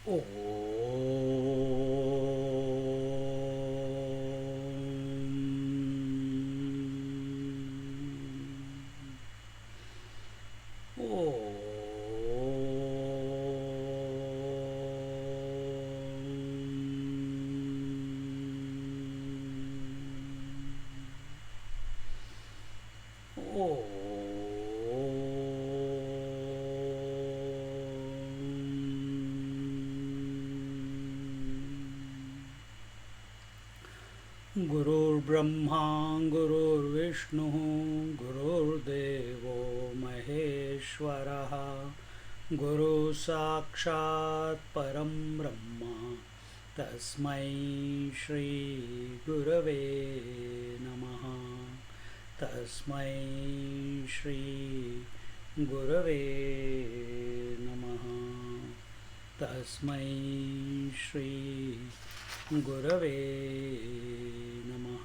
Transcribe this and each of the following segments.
Om. गुरुर्ब्रह्मा गुरुर्विष्णु गुरुर्देवो महेश्वरः गुरु साक्षात् परं ब्रह्म तस्मै श्री गुरवे नमः तस्मै श्री गुरवे नमः तस्मै श्री गुरवे नमः.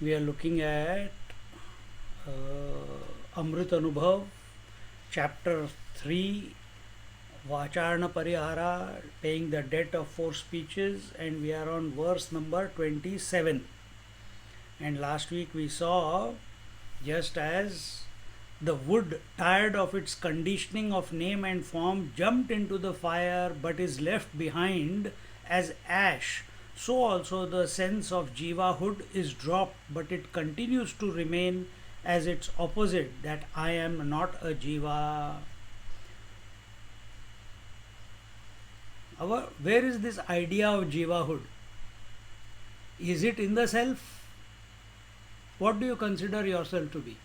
We are looking at Amrit Anubhav, chapter 3, Vacharna Parihara, paying the debt of 4 speeches, and we are on verse number 27. And last week we saw, just as the wood, tired of its conditioning of name and form, jumped into the fire but is left behind as ash, so also the sense of jivahood is dropped, but it continues to remain as its opposite, that I am not a jiva. Where is this idea of jivahood? Is it in the self? What do you consider yourself to be?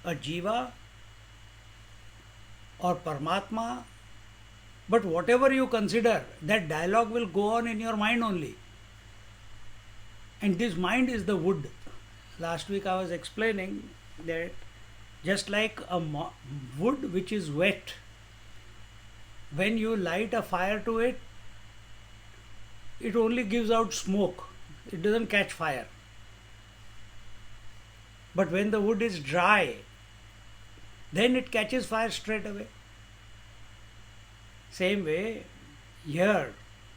A jiva or Paramatma? But whatever you consider, that dialogue will go on in your mind only. And this mind is the wood. Last week I was explaining that just like a wood which is wet, when you light a fire to it, it only gives out smoke. It doesn't catch fire. But when the wood is dry, then it catches fire straight away. Same way, here,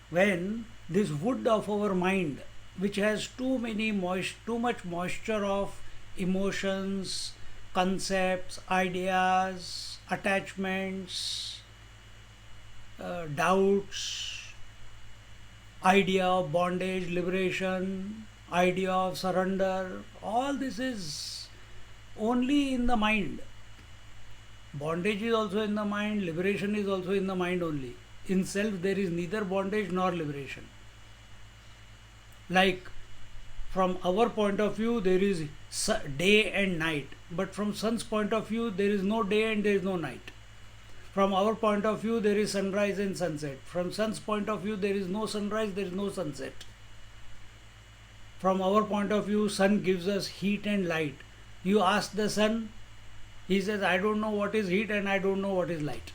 when this wood of our mind, which has too much moisture of emotions, concepts, ideas, attachments, doubts, idea of bondage, liberation, idea of surrender, all this is only in the mind. Bondage is also in the mind, liberation is also in the mind only. In self there is neither bondage nor liberation. Like from our point of view there is day and night, but from sun's point of view there is no day and there is no night. From our point of view there is sunrise and sunset. From sun's point of view there is no sunrise, there is no sunset. From our point of view, sun gives us heat and light. You ask the sun, he says, I don't know what is heat and I don't know what is light.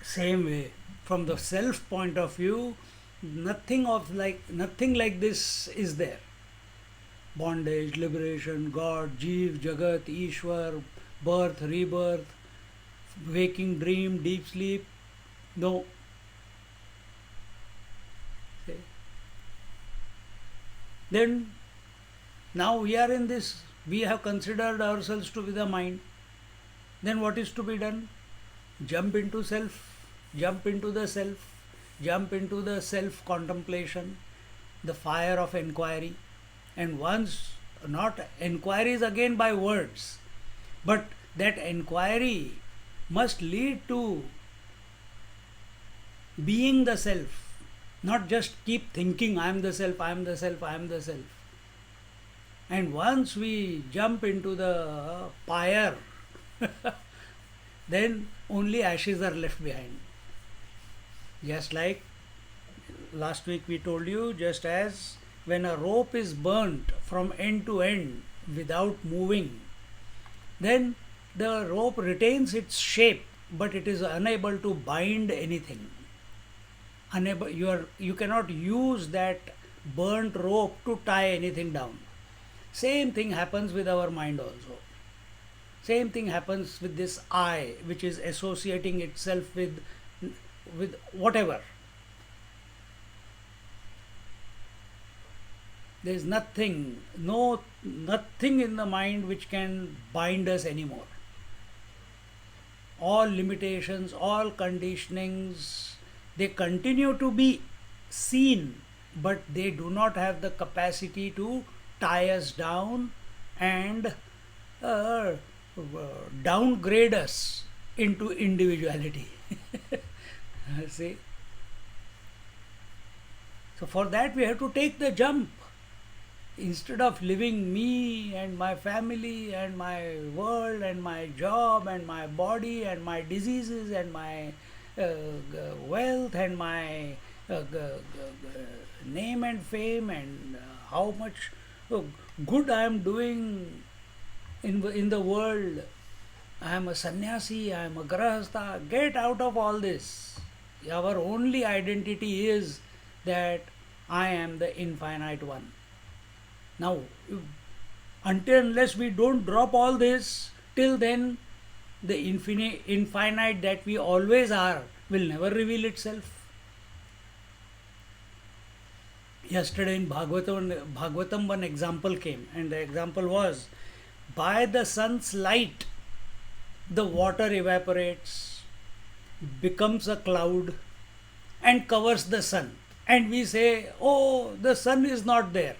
Same way, from the self point of view, nothing like this is there. Bondage, liberation, God, Jeev, Jagat, Ishwar, birth, rebirth, waking dream, deep sleep. No. Then now we are in this, we have considered ourselves to be the mind. Then what is to be done? Jump into self, jump into the self, jump into the self contemplation, the fire of inquiry. And once, not inquiries again by words, but that inquiry must lead to being the self. Not just keep thinking, I am the self, I am the self, I am the self. And once we jump into the fire, then only ashes are left behind. Just like last week we told you, just as when a rope is burnt from end to end without moving, then the rope retains its shape, but it is unable to bind anything. You cannot use that burnt rope to tie anything down. Same thing happens with our mind also. Same thing happens with this I, which is associating itself with whatever. There is nothing in the mind which can bind us anymore. All limitations, all conditionings, they continue to be seen, but they do not have the capacity to tie us down and uh, downgrade us into individuality. See? So, for that, we have to take the jump. Instead of living me and my family and my world and my job and my body and my diseases and my wealth and my name and fame and how much good I am doing in the world. I am a sannyasi, I am a grahastha. Get out of all this. Our only identity is that I am the infinite one. Now, until unless we don't drop all this, till then the infinite that we always are will never reveal itself. Yesterday in Bhagavatam one example came, and the example was, by the sun's light the water evaporates, becomes a cloud and covers the sun, and we say, oh, the sun is not there.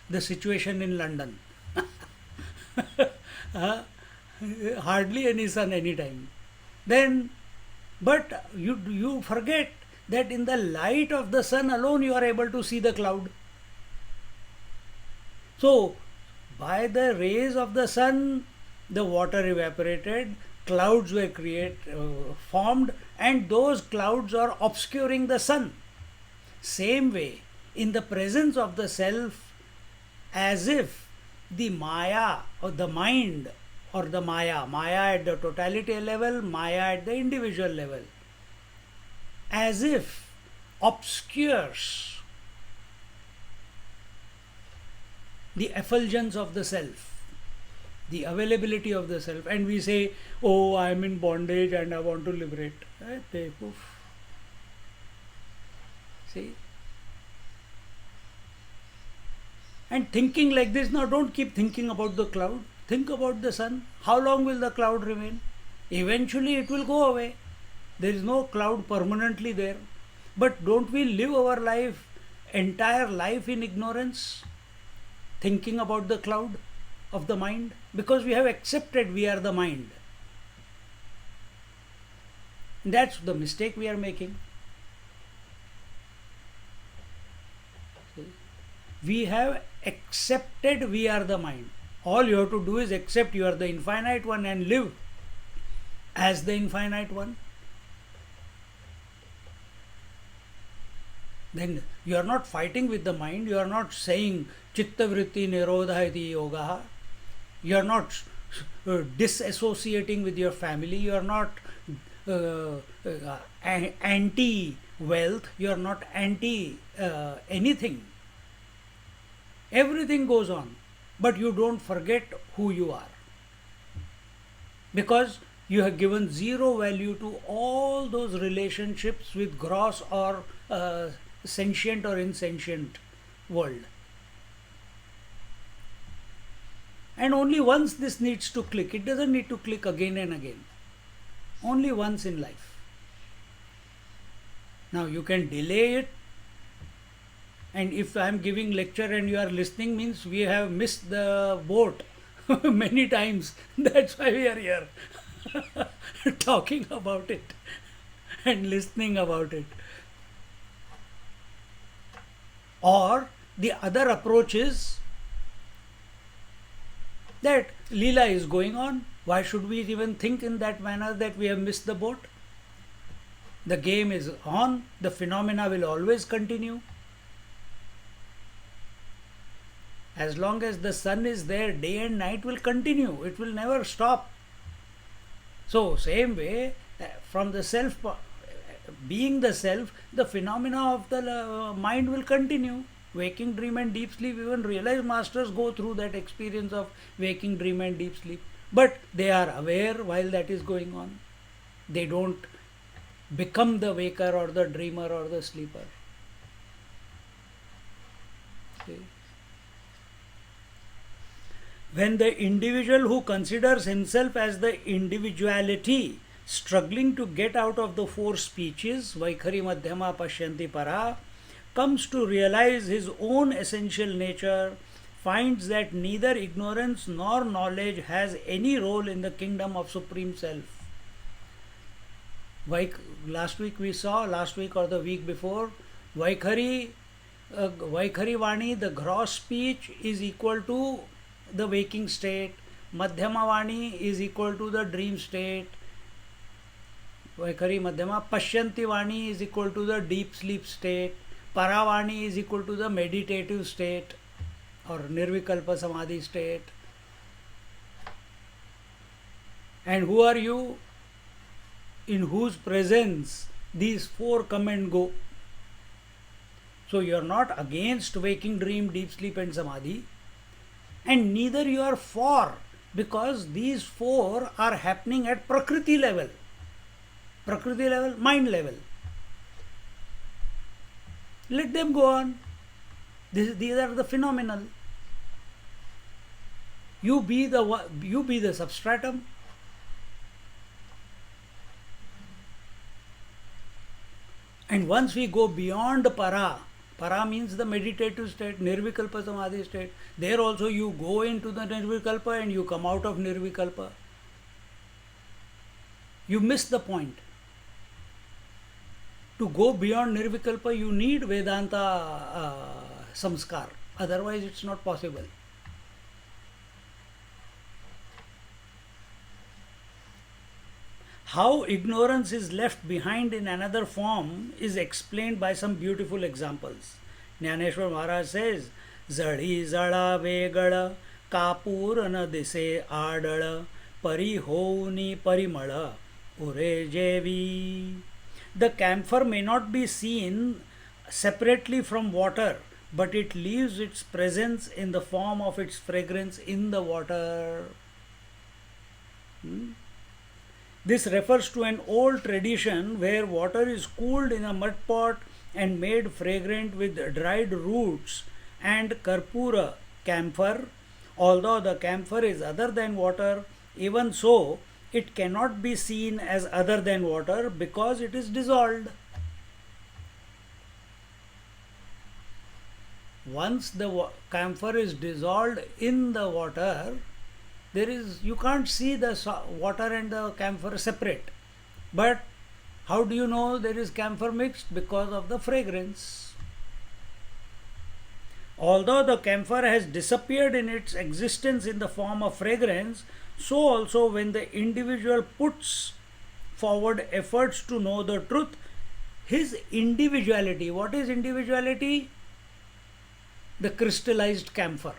The situation in London. Hardly any sun anytime. Then, but you forget that in the light of the sun alone you are able to see the cloud. So, by the rays of the sun, the water evaporated, clouds were formed, and those clouds are obscuring the sun. Same way, in the presence of the self, as if the Maya or the mind or the Maya at the totality level, Maya at the individual level, as if obscures the effulgence of the self, the availability of the self, and we say, oh, I am in bondage and I want to liberate. See? And thinking like this, now don't keep thinking about the cloud. Think about the sun. How long will the cloud remain? Eventually it will go away. There is no cloud permanently there. But don't we live our entire life in ignorance? Thinking about the cloud of the mind? Because we have accepted we are the mind. That's the mistake we are making. We have accepted we are the mind. All you have to do is accept you are the infinite one and live as the infinite one. Then you are not fighting with the mind, you are not saying chitta vritti nirodha iti yoga, you are not disassociating with your family, you are not anti wealth, you are not anti anything. Everything goes on, but you don't forget who you are, because you have given zero value to all those relationships with gross or sentient or insentient world. And only once this needs to click. It doesn't need to click again and again. Only once in life. Now you can delay it. And if I am giving lecture and you are listening, means we have missed the boat many times. That's why we are here talking about it and listening about it. Or the other approach is that Leela is going on. Why should we even think in that manner that we have missed the boat? The game is on. The phenomena will always continue. As long as the sun is there, day and night will continue. It will never stop. So, same way, from the self, being the self, the phenomena of the mind will continue. Waking dream and deep sleep, even realized masters go through that experience of waking dream and deep sleep. But they are aware while that is going on. They don't become the waker or the dreamer or the sleeper. See? When the individual who considers himself as the individuality struggling to get out of the four speeches, Vaikhari Madhyama Pashyanti Para, comes to realize his own essential nature, finds that neither ignorance nor knowledge has any role in the kingdom of Supreme Self. Last week or the week before, Vaikhari Vani, the gross speech, is equal to the waking state. Madhyama Vani is equal to the dream state. Vaikhari Madhyama Pashyanti Vani is equal to the deep sleep state. Paravani is equal to the meditative state or Nirvikalpa Samadhi state. And who are you? In whose presence these four come and go. So you are not against waking dream, deep sleep and samadhi, and neither you are for, because these four are happening at prakriti level, mind level. Let them go on. These are the phenomenal. You be the substratum. And once we go beyond para means the meditative state, Nirvikalpa Samadhi state. There also you go into the Nirvikalpa and you come out of Nirvikalpa. You miss the point. To go beyond Nirvikalpa, you need Vedanta samskar. Otherwise, it's not possible. How ignorance is left behind in another form is explained by some beautiful examples. Jnaneshwar Maharaj says, Zadi zada vegada, kapur na dise adada, pari houni parimala, ure jevi. The camphor may not be seen separately from water, but it leaves its presence in the form of its fragrance in the water. This refers to an old tradition where water is cooled in a mud pot and made fragrant with dried roots and karpura, camphor. Although the camphor is other than water, even so, it cannot be seen as other than water because it is dissolved. Once the camphor is dissolved in the water, you can't see the water and the camphor separate. But how do you know there is camphor mixed? Because of the fragrance. Although the camphor has disappeared in its existence in the form of fragrance, so also when the individual puts forward efforts to know the truth, his individuality, what is individuality? The crystallized camphor.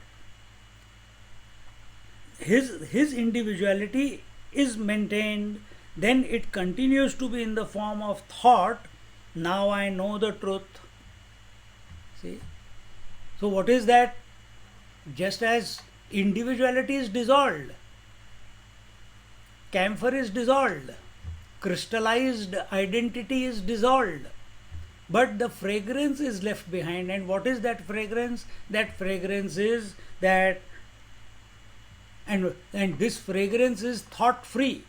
His individuality is maintained, then it continues to be in the form of thought. Now I know the truth. See? So what is that? Just as individuality is dissolved, camphor is dissolved, crystallized identity is dissolved, but the fragrance is left behind. And what is that fragrance? That fragrance is that, and this fragrance is thought free.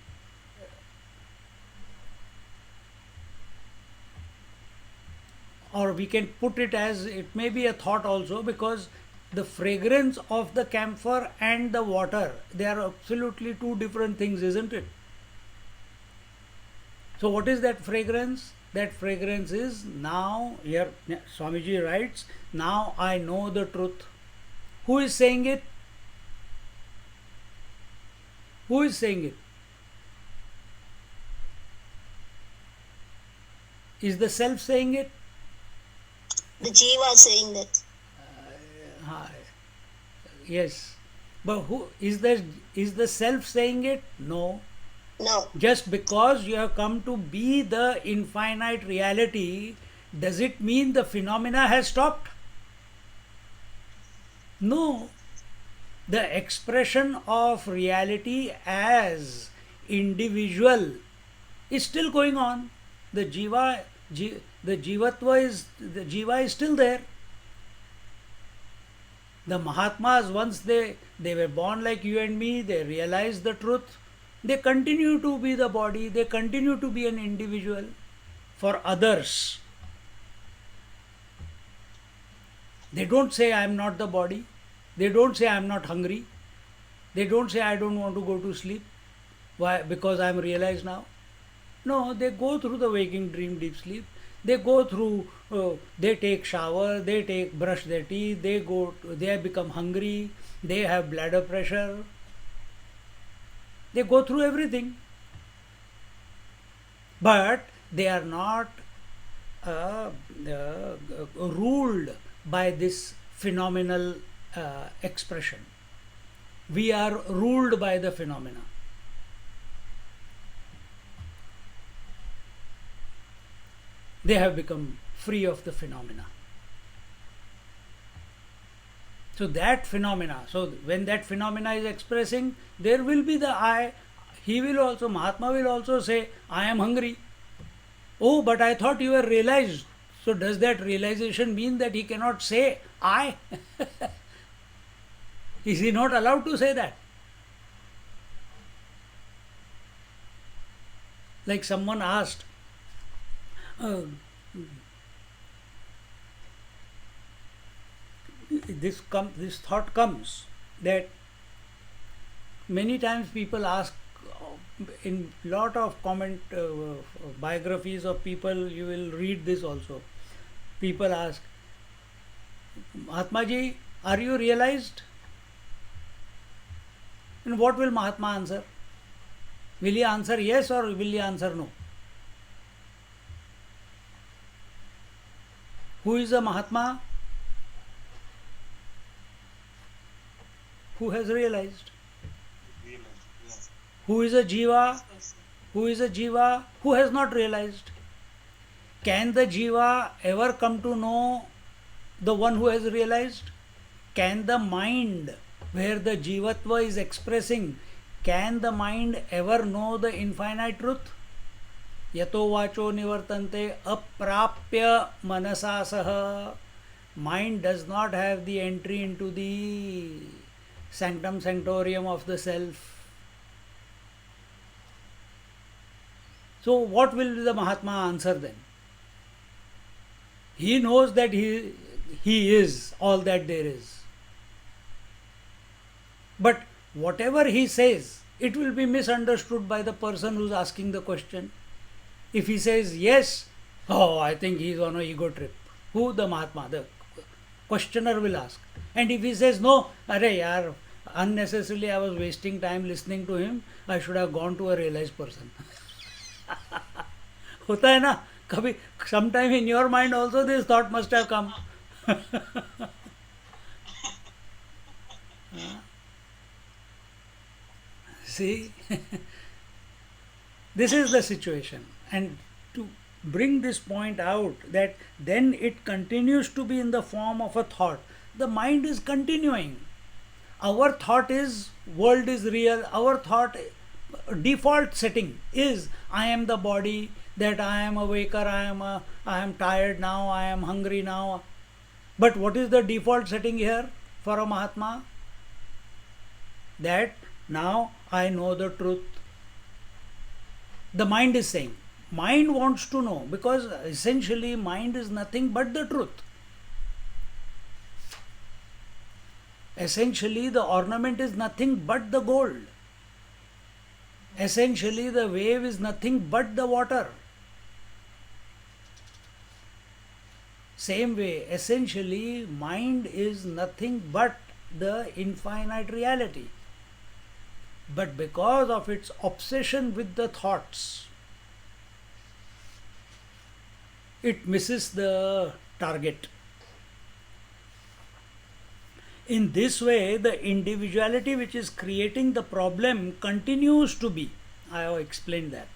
Or we can put it as, it may be a thought also, because the fragrance of the camphor and the water, they are absolutely two different things, isn't it? So what is that fragrance? That fragrance is, now, here Swamiji writes, now I know the truth. Who is saying it? Who is saying it? Is the self saying it? The Jiva saying that. Yes. But who is the self saying it? No. No. Just because you have come to be the infinite reality, does it mean the phenomena has stopped? No, the expression of reality as individual is still going on. The the jiva is still there. The Mahatmas, once they were born like you and me, they realized the truth. They continue to be the body, they continue to be an individual for others. They don't say, I am not the body. They don't say, I am not hungry. They don't say, I don't want to go to sleep. Why? Because I am realized now. No, they go through the waking dream, deep sleep. They go through, they take shower, they brush their teeth, they become hungry, they have bladder pressure. They go through everything. But they are not ruled by this phenomenal expression. We are ruled by the phenomena. They have become free of the phenomena. So that phenomena, so when that phenomena is expressing, there will be the I. He will also, Mahatma will also say, I am hungry. Oh, but I thought you were realized. So does that realization mean that he cannot say I? Is he not allowed to say that? Like someone asked, this thought comes that many times people ask, in lot of comment biographies of people, you will read this also. People ask, Mahatma ji, are you realized? And what will Mahatma answer? Will he answer yes or will he answer no? Who is a Mahatma? Who has realized? Who is a Jiva? Who is a Jiva who has not realized? Can the Jiva ever come to know the one who has realized? Can the mind, where the Jivatva is expressing, can the mind ever know the infinite truth? Yato vacho nivartante aprapya manasa saha. Mind does not have the entry into the sanctum sanctorium of the self. So what will the Mahatma answer then? He knows that he is all that there is. But whatever he says, it will be misunderstood by the person who is asking the question. If he says yes, oh, I think he is on an ego trip. Who? The Mahatma. The questioner will ask. And if he says no, arey yaar, unnecessarily I was wasting time listening to him, I should have gone to a realized person. होता है ना कभी, sometime in your mind also this thought must have come. See, this is the situation. And to bring this point out, that then it continues to be in the form of a thought. The mind is continuing. Our thought is world is real. Our thought default setting is I am the body, that I am a waker, I am tired now, I am hungry now. But what is the default setting here for a Mahatma? That now I know the truth. The mind is saying. Mind wants to know, because essentially mind is nothing but the truth. Essentially the ornament is nothing but the gold. Essentially the wave is nothing but the water. Same way, essentially mind is nothing but the infinite reality. But because of its obsession with the thoughts, it misses the target. In this way, the individuality which is creating the problem continues to be. I have explained that.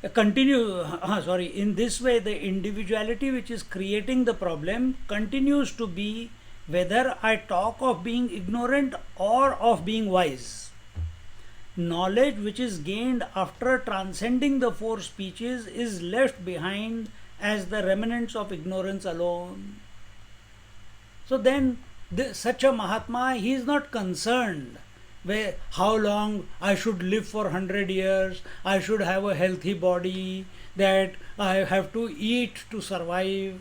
In this way, the individuality which is creating the problem continues to be whether I talk of being ignorant or of being wise. Knowledge which is gained after transcending the four speeches is left behind as the remnants of ignorance alone. So then, such a Mahatma, he is not concerned where how long I should live for 100 years, I should have a healthy body, that I have to eat to survive.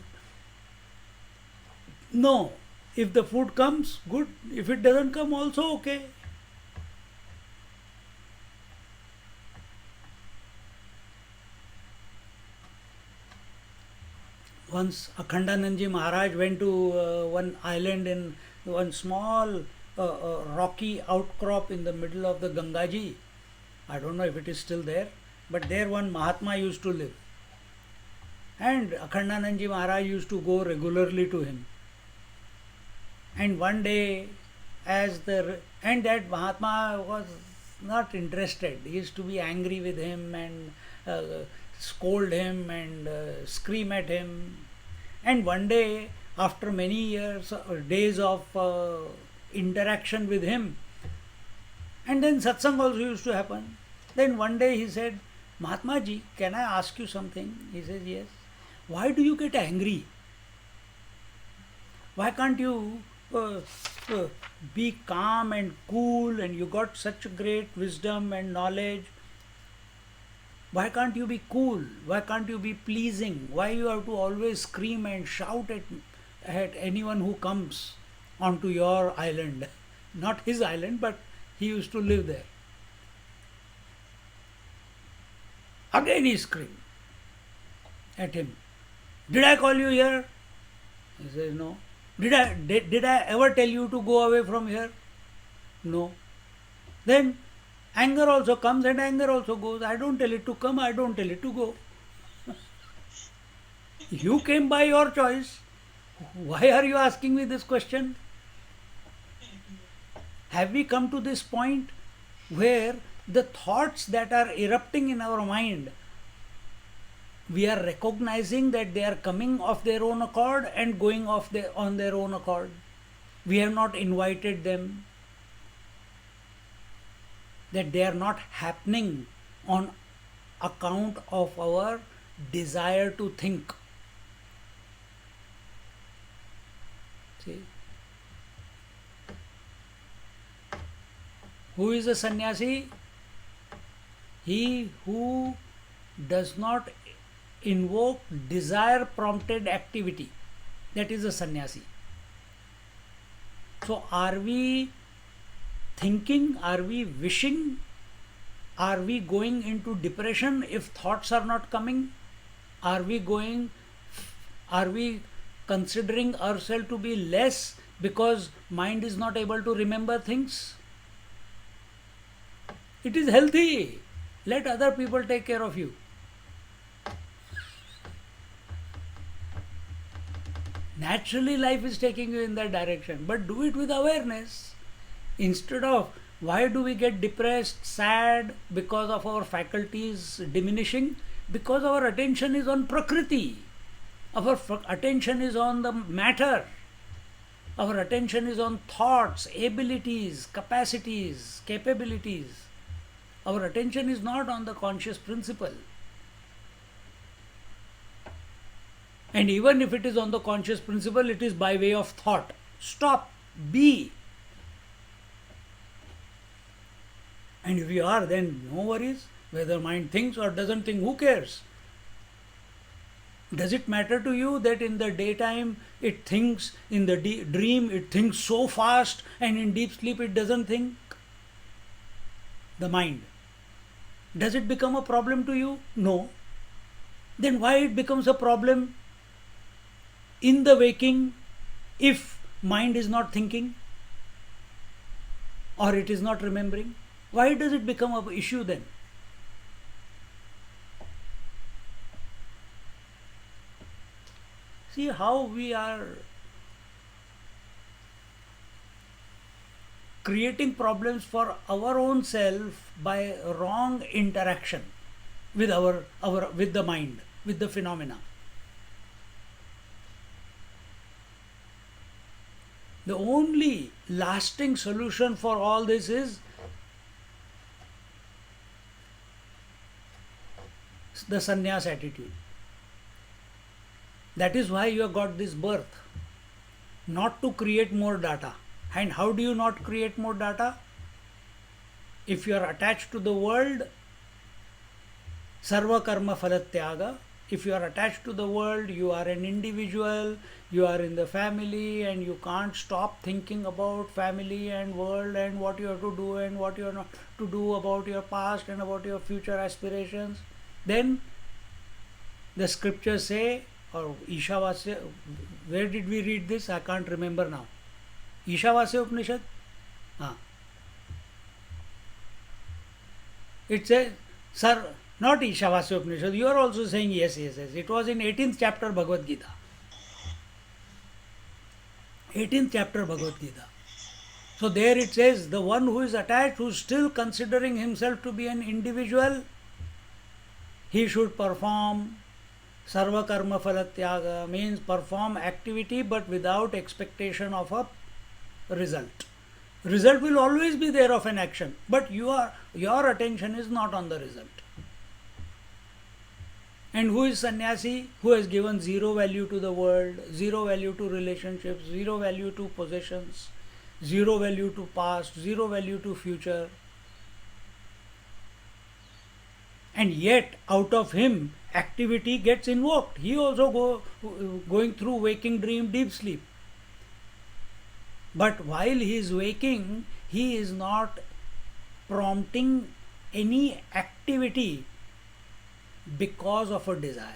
No, if the food comes, good. If it doesn't come, also okay. Once Akhandanandji Maharaj went to one island in one small rocky outcrop in the middle of the Gangaji. I don't know if it is still there, but there one Mahatma used to live. And Akhandanandji Maharaj used to go regularly to him. And one day, and that Mahatma was not interested. He used to be angry with him and scold him and scream at him. And one day, after many years, days of interaction with him, and then satsang also used to happen. Then one day he said, Mahatma ji, can I ask you something? He says, yes. Why do you get angry? Why can't you be calm and cool, and you got such great wisdom and knowledge? Why can't you be cool? Why can't you be pleasing? Why you have to always scream and shout at anyone who comes onto your island? Not his island, but he used to live there. Again he screamed at him. Did I call you here? He says, no. Did I ever tell you to go away from here? No. Then anger also comes and anger also goes. I don't tell it to come, I don't tell it to go. You came by your choice. Why are you asking me this question? Have we come to this point where the thoughts that are erupting in our mind, we are recognizing that they are coming of their own accord and going off on their own accord? We have not invited them, that they are not happening on account of our desire to think. See? Who is a sannyasi? He who does not invoke desire prompted activity. That is a sannyasi. So are we thinking? Are we wishing? Are we going into depression if thoughts are not coming? Are we considering ourselves to be less because mind is not able to remember things? It is healthy. Let other people take care of you. Naturally, life is taking you in that direction, but do it with awareness. Instead of, why do we get depressed, sad because of our faculties diminishing? Because our attention is on Prakriti. Our attention is on the matter. Our attention is on thoughts, abilities, capacities, capabilities. Our attention is not on the conscious principle. And even if it is on the conscious principle, it is by way of thought. Stop. Be. And if you are, then no worries. Whether mind thinks or doesn't think, who cares? Does it matter to you that in the daytime it thinks, in the dream it thinks so fast, and in deep sleep it doesn't think? The mind. Does it become a problem to you? No. Then why it becomes a problem in the waking if mind is not thinking or it is not remembering? Why does it become an issue then? See how we are creating problems for our own self by wrong interaction with with the mind, with the phenomena. The only lasting solution for all this is the sannyas attitude. That is why you have got this birth, not to create more data. And how do you not create more data? If you are attached to the world, sarva karma phalatyaga. If you are attached to the world, you are an individual, you are in the family, and you can't stop thinking about family and world and what you have to do and what you are not to do, about your past and about your future aspirations. Then the scriptures say, or Ishavasya, where did we read this? I can't remember now. Ishavasya Upanishad? It says, sir, not Ishavasya Upanishad, you are also saying yes, yes, yes. It was in 18th chapter Bhagavad Gita. 18th chapter Bhagavad Gita. So there it says, the one who is attached, who is still considering himself to be an individual, he should perform sarva karma phalatyaga, means perform activity but without expectation of a result. Result will always be there of an action, but your attention is not on the result. And who is sannyasi? Who has given zero value to the world, zero value to relationships, zero value to possessions, zero value to past, zero value to future. And yet out of him activity gets invoked. He also going through waking, dream, deep sleep. But while he is waking, he is not prompting any activity because of a desire.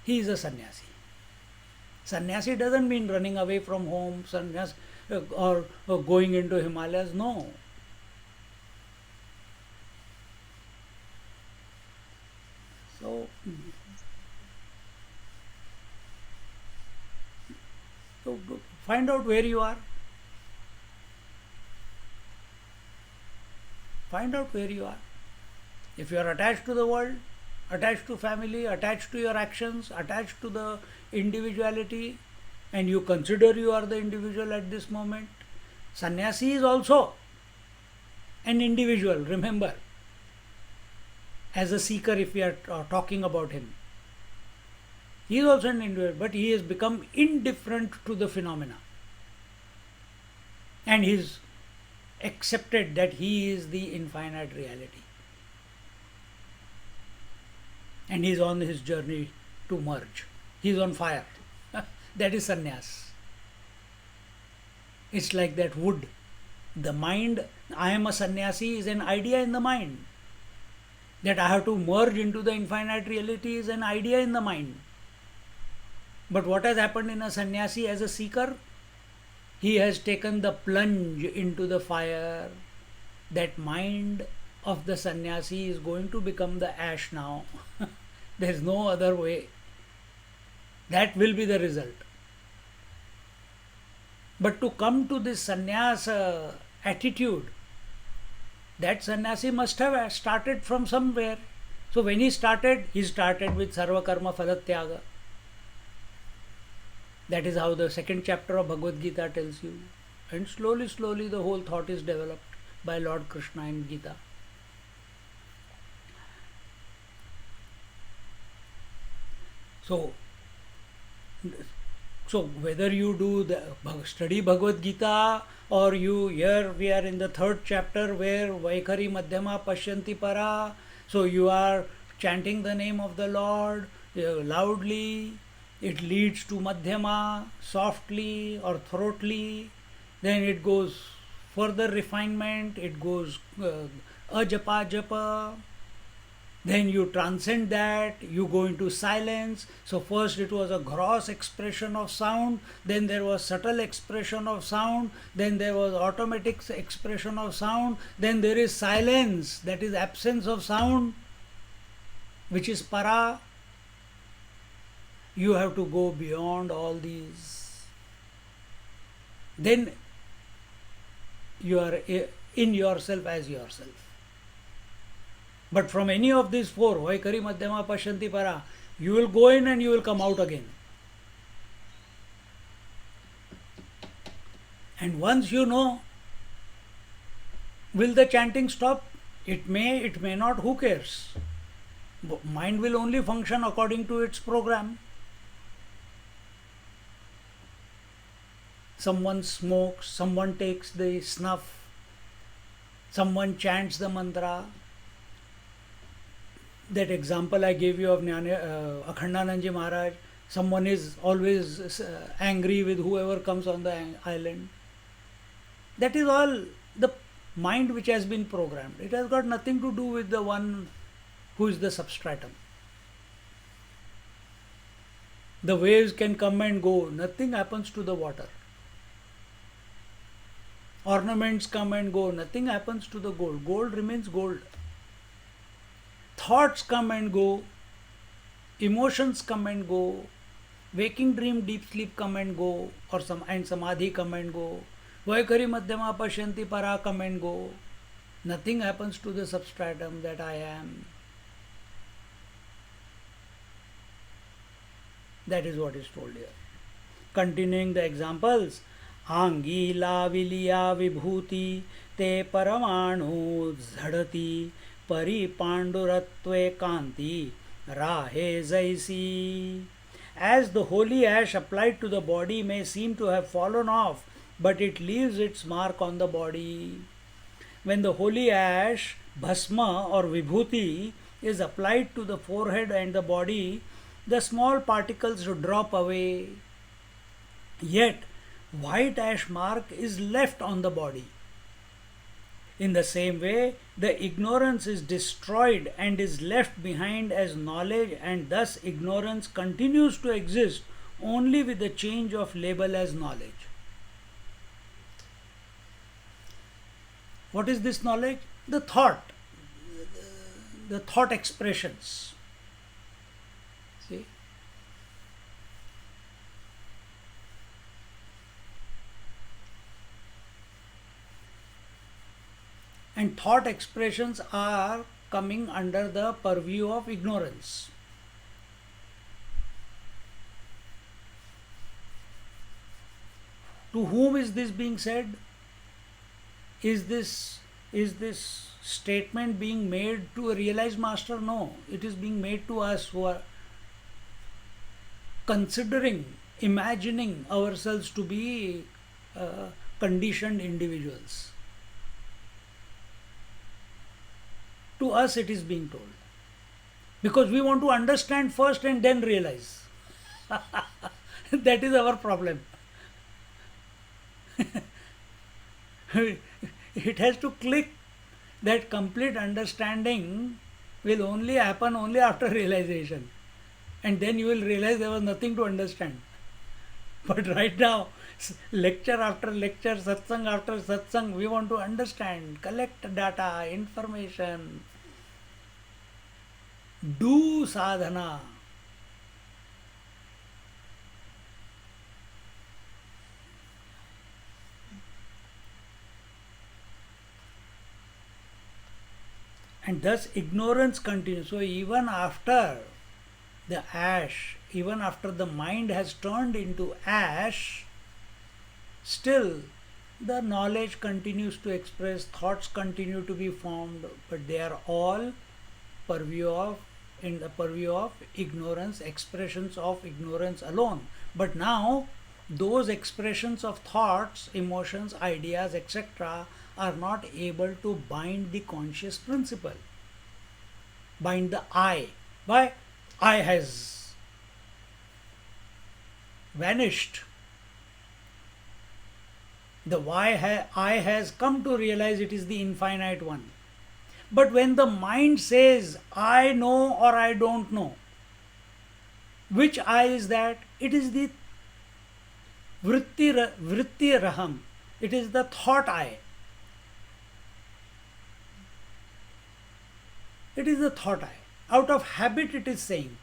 He is a sannyasi. Sannyasi doesn't mean running away from home, sannyas, or going into Himalayas. No. So find out where you are. Find out where you are. If you are attached to the world, attached to family, attached to your actions, attached to the individuality, and you consider you are the individual at this moment, sannyasi is also an individual, remember, as a seeker if we are talking about him. He is also an individual, but he has become indifferent to the phenomena. And he is accepted that he is the infinite reality. And he is on his journey to merge. He is on fire. That is sannyas. It's like that wood. The mind, I am a sannyasi, is an idea in the mind. That I have to merge into the infinite reality is an idea in the mind. But what has happened in a sannyasi as a seeker? He has taken the plunge into the fire. That mind of the sannyasi is going to become the ash now. There is no other way. That will be the result. But to come to this sannyas attitude, that sannyasi must have started from somewhere. So when he started with sarva karma phalatyaga. That is how the second chapter of Bhagavad Gita tells you. And slowly, slowly the whole thought is developed by Lord Krishna in Gita. So whether you do the study Bhagavad Gita or here we are in the third chapter where Vaikhari Madhyama Pashyanti Para, so you are chanting the name of the Lord loudly, it leads to Madhyama, softly or throatly, then it goes further refinement, it goes ajapa japa, then you transcend that, you go into silence. So first it was a gross expression of sound, then there was subtle expression of sound, then there was automatic expression of sound, then there is silence, that is absence of sound, which is para. You have to go beyond all these. Then you are in yourself as yourself. But from any of these four, Vaikhari Madhyama Pashyanti Para, you will go in and you will come out again. And once you know, will the chanting stop? It may not, who cares? Mind will only function according to its program. Someone smokes, someone takes the snuff, someone chants the mantra. That example I gave you of Akhandanandji Maharaj, someone is always angry with whoever comes on the island. That is all the mind which has been programmed. It has got nothing to do with the one who is the substratum. The waves can come and go, nothing happens to the water. Ornaments come and go, nothing happens to the gold. Gold remains gold. Thoughts come and go, emotions come and go, waking dream, deep sleep come and go, and samadhi come and go, vaikari madhyama pashyanti para come and go. Nothing happens to the substratum that I am. That is what is told here. Continuing the examples, आंगीला विलिया विभूति ते परमाणु झड़ती परि पांडुरत्वे कांति राहे जैसी. As the holy ash applied to the body may seem to have fallen off, but it leaves its mark on the body. When the holy ash, bhasma or vibhuti, is applied to the forehead and the body, the small particles drop away. Yet, white ash mark is left on the body. In the same way, the ignorance is destroyed and is left behind as knowledge, and thus ignorance continues to exist only with the change of label as knowledge. What is this knowledge? The thought expressions. See? And thought expressions are coming under the purview of ignorance. To whom is this being said? Is this statement being made to a realized master? No, it is being made to us who are considering, imagining ourselves to be conditioned individuals. To us it is being told. Because we want to understand first and then realize. That is our problem. It has to click. That complete understanding will only happen only after realization. And then you will realize there was nothing to understand. But right now, lecture after lecture, satsang after satsang, we want to understand, collect data, information, do sadhana. And thus ignorance continues. So even after the ash, even after the mind has turned into ash, still the knowledge continues to express, thoughts continue to be formed, but they are all in the purview of ignorance, expressions of ignorance alone. But now those expressions of thoughts, emotions, ideas, etc. are not able to bind the conscious principle, bind the I. Why? I has vanished. The I has come to realize it is the infinite one. But when the mind says, I know or I don't know, which I is that? It is the vritti raham. It is the thought I. It is the thought I. Out of habit it is saying.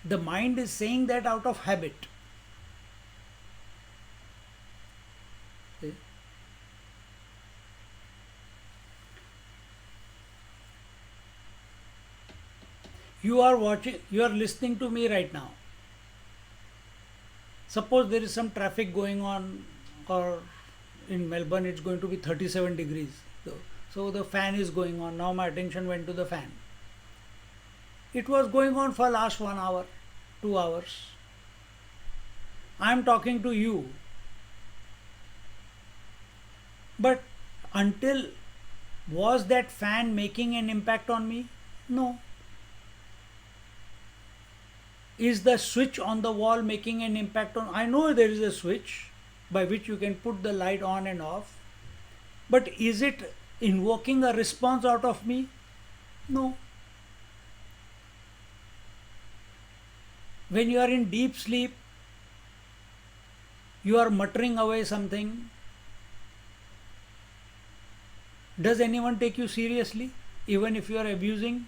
The mind is saying that out of habit. See? You are listening to me right now. Suppose there is some traffic going on or in Melbourne it's going to be 37 degrees. So the fan is going on. Now my attention went to the fan. It was going on for last 1 hour, 2 hours. I am talking to you. But until, was that fan making an impact on me? No. Is the switch on the wall making an impact on? I know there is a switch by which you can put the light on and off. But is it invoking a response out of me? No. When you are in deep sleep, you are muttering away something. Does anyone take you seriously, even if you are abusing?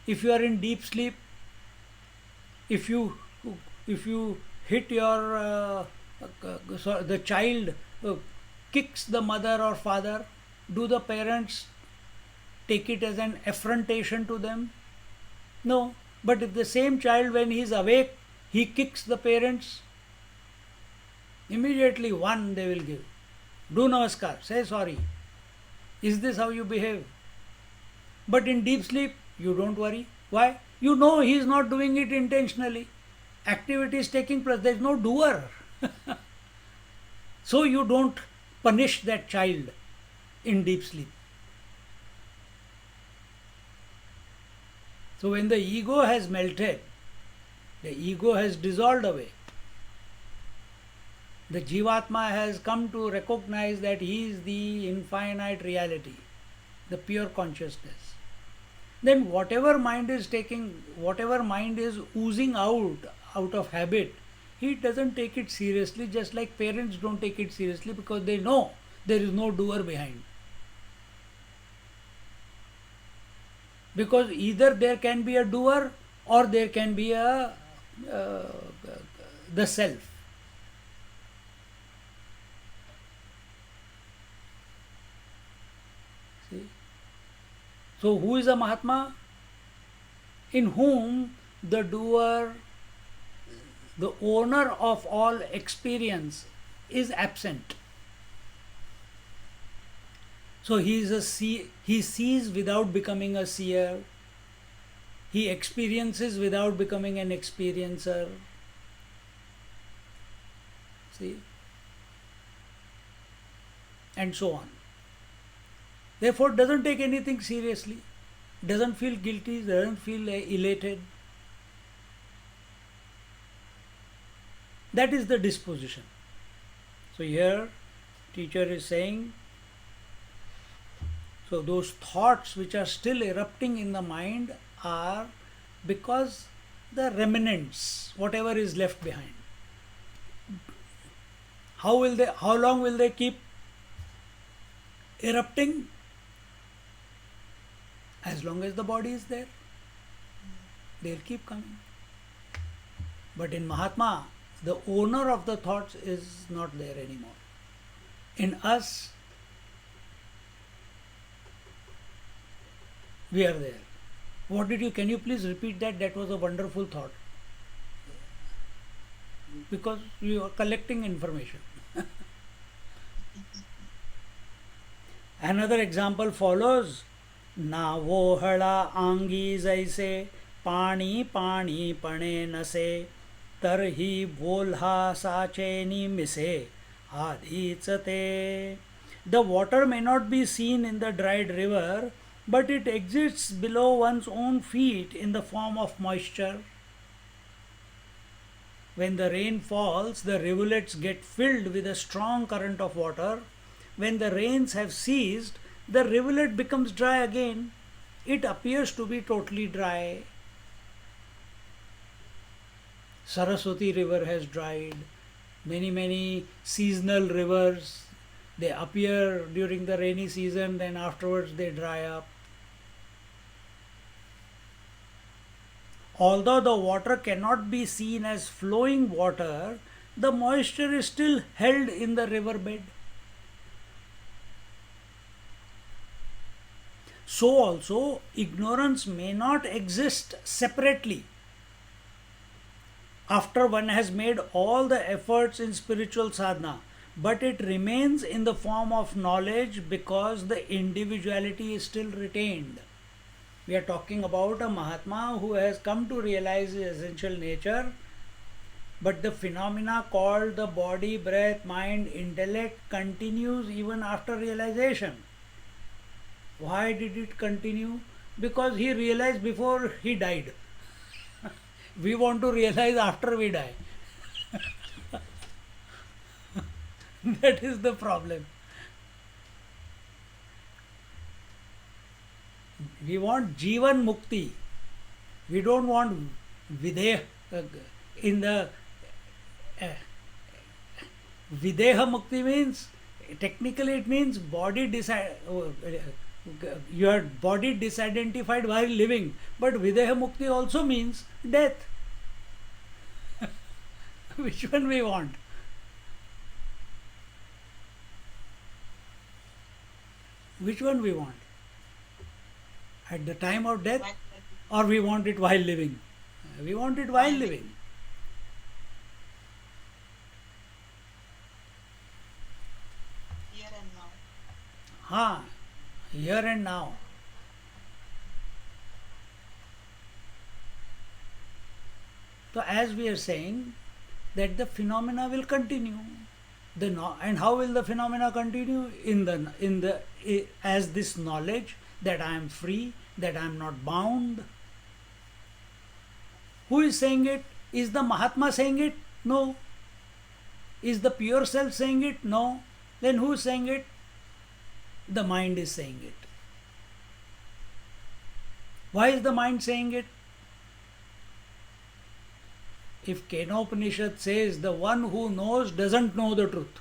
If you are in deep sleep, if you hit your the child kicks the mother or father, do the parents take it as an affrontation to them? No. But if the same child, when he is awake, he kicks the parents, immediately one they will give. Do namaskar, say sorry. Is this how you behave? But in deep sleep, you don't worry. Why? You know he is not doing it intentionally. Activity is taking place. There is no doer. So you don't punish that child in deep sleep. So when the ego has melted, the ego has dissolved away, the Jivatma has come to recognize that he is the infinite reality, the pure consciousness. Then whatever mind is oozing out of habit, he doesn't take it seriously, just like parents don't take it seriously because they know there is no doer behind. Because either there can be a doer or there can be the self. See? So who is a Mahatma? In whom the doer, the owner of all experience, is absent. So he sees without becoming a seer. He experiences without becoming an experiencer. See? And so on. Therefore, doesn't take anything seriously. Doesn't feel guilty, doesn't feel elated. That is the disposition. So here, teacher is saying, so those thoughts which are still erupting in the mind are because the remnants, whatever is left behind. How long will they keep erupting? As long as the body is there, they'll keep coming. But in Mahatma, the owner of the thoughts is not there anymore. In us, we are there. Can you please repeat that? That was a wonderful thought. Because you are collecting information. Another example follows. Na vohala angi jaise pani pani pane nase tarhi bolha sacheni mise adhichate. The water may not be seen in the dried river, but it exists below one's own feet in the form of moisture. When the rain falls, the rivulets get filled with a strong current of water. When the rains have ceased, the rivulet becomes dry again. It appears to be totally dry. Saraswati river has dried. Many seasonal rivers, they appear during the rainy season, then afterwards they dry up. Although the water cannot be seen as flowing water, the moisture is still held in the riverbed. So also, ignorance may not exist separately. after one has made all the efforts in spiritual sadhana, but it remains in the form of knowledge because the individuality is still retained. We are talking about a Mahatma who has come to realize his essential nature, but the phenomena called the body, breath, mind, intellect continues even after realization. Why did it continue? Because he realized before he died. We want to realize after we die. That is the problem. We want Jivan Mukti. We don't want Videha. In the Videha Mukti means, technically it means your body disidentified while living. But Videha Mukti also means death. Which one we want? Which one we want? At the time of death, or we want it while living? We want it while living. Here and now. Ha, here and now. So as we are saying that the phenomena will continue. And how will the phenomena continue? As this knowledge that I am free, that I am not bound. Who is saying it? Is the Mahatma saying it? No. Is the pure self saying it? No. Then who is saying it? The mind is saying it. Why is the mind saying it? If Kenopanishad says the one who knows doesn't know the truth,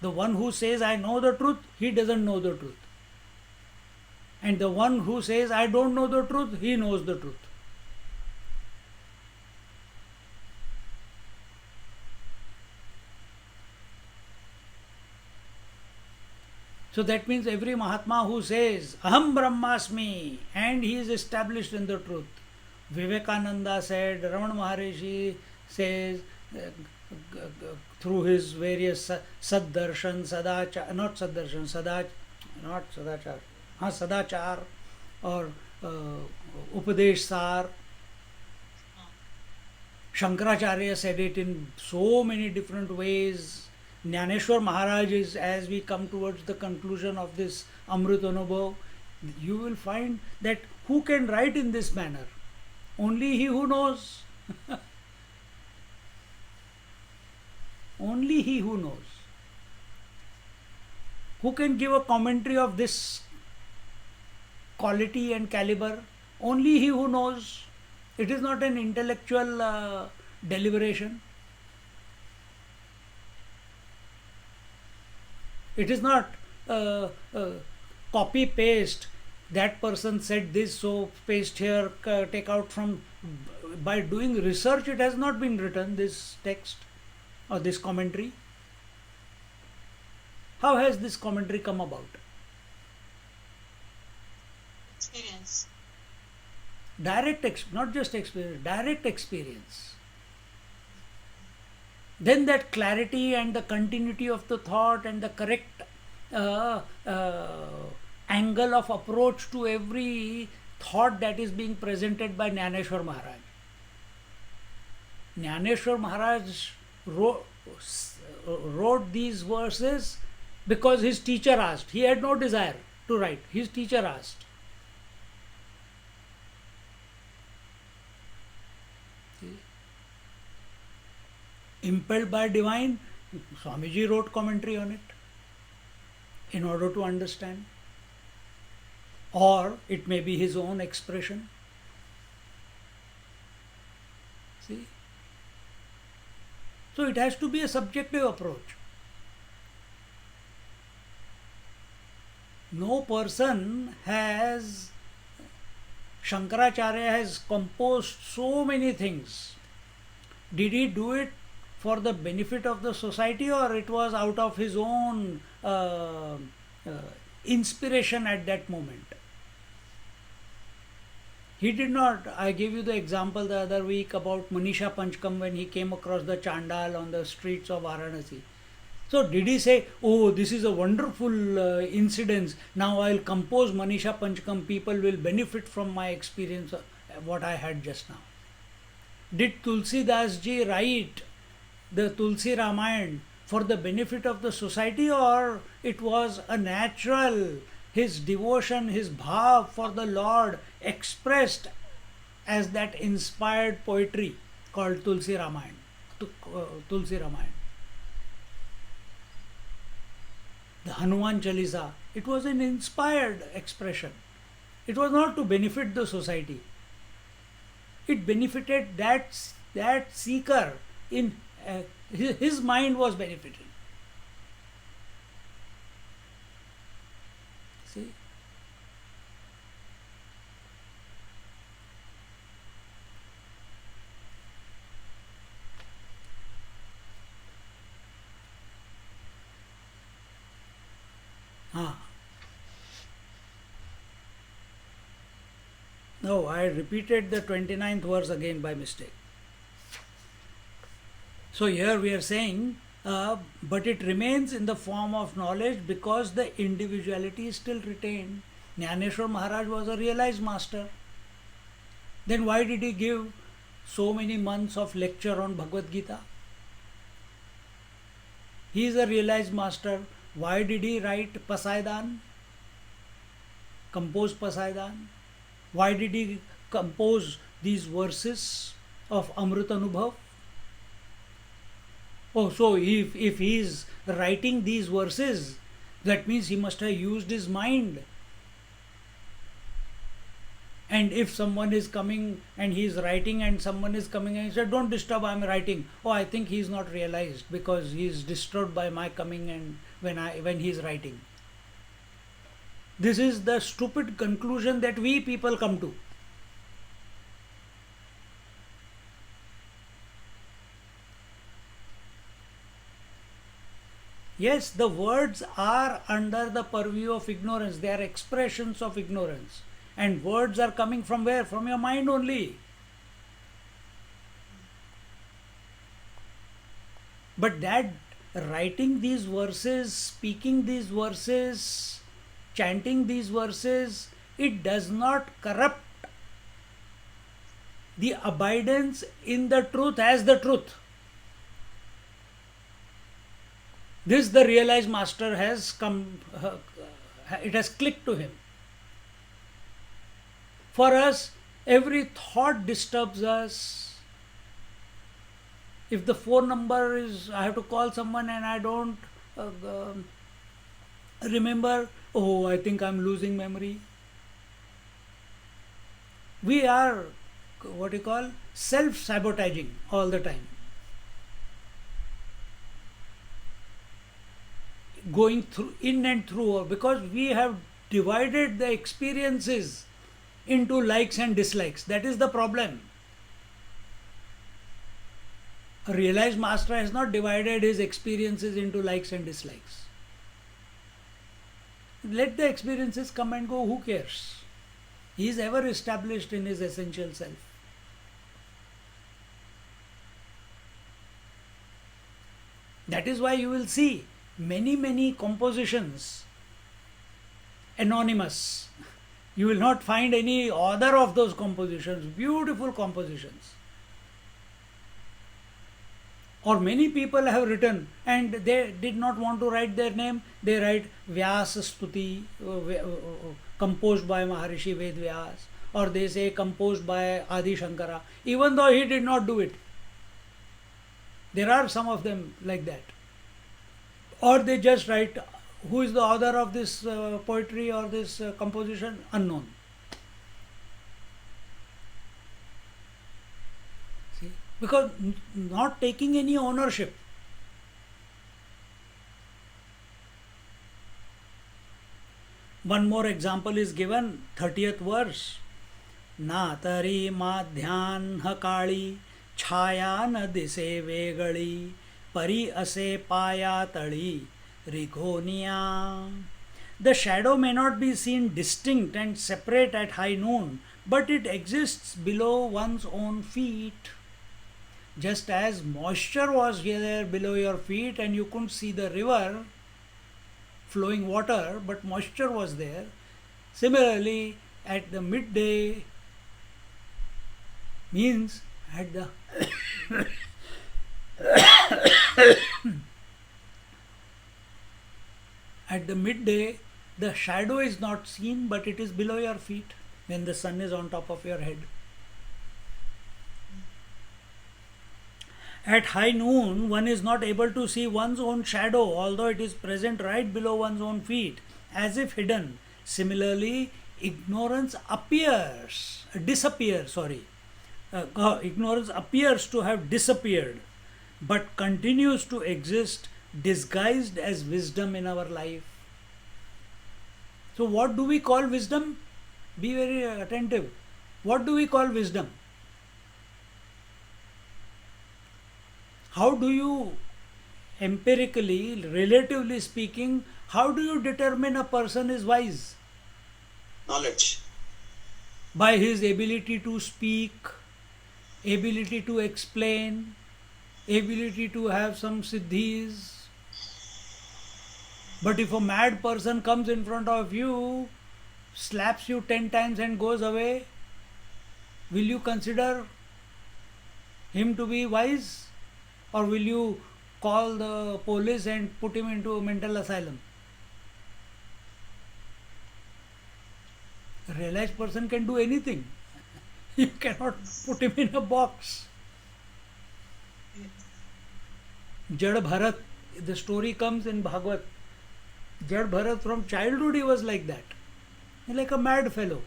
the one who says I know the truth, he doesn't know the truth. And the one who says I don't know the truth, he knows the truth. So that means every Mahatma who says Aham Brahmasmi and he is established in the truth. Vivekananda said, Ramana Maharishi says, through his various Saddarshan, Sadachar, or Upadesh Sar. Shankaracharya said it in so many different ways. Jnaneshwar Maharaj is, as we come towards the conclusion of this Amrit Anubhav, you will find that who can write in this manner? Only he who knows. Only he who knows. Who can give a commentary of this quality and caliber? Only he who knows. It is not an intellectual deliberation. It is not copy paste. That person said this, so paste here, take out from. By doing research, it has not been written, this text or this commentary. How has this commentary come about? Experience. Not just experience, direct experience. Then that clarity and the continuity of the thought and the correct angle of approach to every thought that is being presented by Jnaneshwar Maharaj. Jnaneshwar Maharaj wrote these verses because his teacher asked. He had no desire to write. His teacher asked. See? Impelled by divine, Swamiji wrote commentary on it in order to understand. Or it may be his own expression. See? So it has to be a subjective approach. No person has, Shankaracharya has composed so many things. Did he do it for the benefit of the society, or it was out of his own inspiration at that moment? He did not. I gave you the example the other week about Manisha Panchkam when he came across the Chandal on the streets of Varanasi. So did he say, oh, this is a wonderful incident, now I'll compose Manisha Panchkam, people will benefit from my experience, what I had just now? Did Tulsi Das ji write the Tulsi Ramayana for the benefit of the society, or it was a natural, his devotion, his bhav for the Lord expressed as that inspired poetry called Tulsi Ramayana? Tulsi Ramayana. The Hanuman Chalisa, it was an inspired expression. It was not to benefit the society. It benefited that seeker. In his mind was benefited. See? No, I repeated the 29th verse again by mistake. So here we are saying, but it remains in the form of knowledge because the individuality is still retained. Jnaneshwar Maharaj was a realized master. Then why did he give so many months of lecture on Bhagavad Gita? He is a realized master. Why did he write Pasaidan? Compose Pasaidan? Why did he compose these verses of Amrit Anubhav? Oh, so if he is writing these verses, that means he must have used his mind. And if someone is coming and he is writing and someone is coming and he said, don't disturb, I am writing. Oh, I think he is not realized because he is disturbed by my coming and when he is writing. This is the stupid conclusion that we people come to. Yes, the words are under the purview of ignorance. They are expressions of ignorance. And words are coming from where? From your mind only. But that writing these verses, speaking these verses, chanting these verses, it does not corrupt the abidance in the truth as the truth. This the realized master has come, it has clicked to him. For us, every thought disturbs us. If the phone number is, I have to call someone and I don't remember, oh, I think I'm losing memory. We are, what you call, self-sabotaging all the time. Going through, in and through, because we have divided the experiences into likes and dislikes. That is the problem. A realized master has not divided his experiences into likes and dislikes. Let the experiences come and go, who cares? He is ever established in his essential self. That is why you will see many compositions anonymous. You will not find any author of those compositions, beautiful compositions. Or many people have written and they did not want to write their name, they write Vyasa Stuti, composed by Maharishi Ved Vyas, or they say composed by Adi Shankara, even though he did not do it. There are some of them like that. Or they just write, who is the author of this poetry or this composition? Unknown. See? Because not taking any ownership. One more example is given, 30th verse. Na tari madhyan hakali छाया न दिसे वेगळी परी असे पाया तळी रिघोनिया. The shadow may not be seen distinct and separate at high noon, but it exists below one's own feet. Just as moisture was there below your feet and you couldn't see the river, flowing water, but moisture was there. Similarly, at the midday means at the at the midday, the shadow is not seen, but it is below your feet when the sun is on top of your head. At high noon, one is not able to see one's own shadow, although it is present right below one's own feet, as if hidden. Similarly, ignorance ignorance appears to have disappeared, but continues to exist disguised as wisdom in our life. So, what do we call wisdom? Be very attentive. What do we call wisdom? How do you, empirically, relatively speaking, how do you determine a person is wise? Knowledge. By his ability to speak, ability to explain, ability to have some siddhis. But if a mad person comes in front of you, slaps you 10 times and goes away, will you consider him to be wise? Or will you call the police and put him into a mental asylum? A realized person can do anything. You cannot put him in a box. Jad Bharat, the story comes in Bhagavad. Jad Bharat, from childhood he was like that. Like a mad fellow.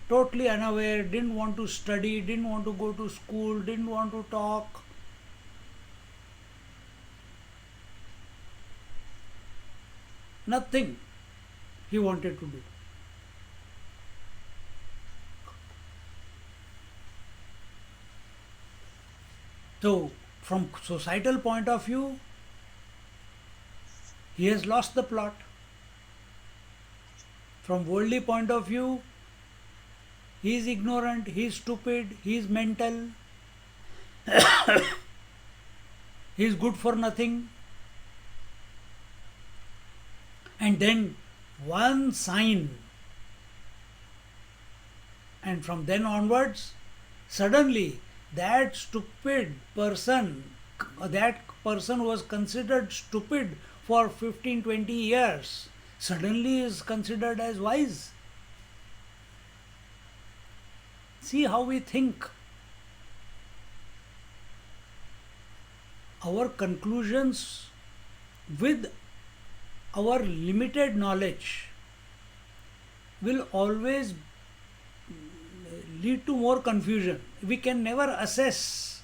Totally unaware, didn't want to study, didn't want to go to school, didn't want to talk. Nothing he wanted to do. So, from societal point of view, he has lost the plot. From worldly point of view, he is ignorant, he is stupid, he is mental, he is good for nothing. And then one sign, and from then onwards, suddenly that stupid person, that person who was considered stupid for 15-20 years, suddenly is considered as wise. See how we think. Our conclusions with our limited knowledge will always lead to more confusion. We can never assess.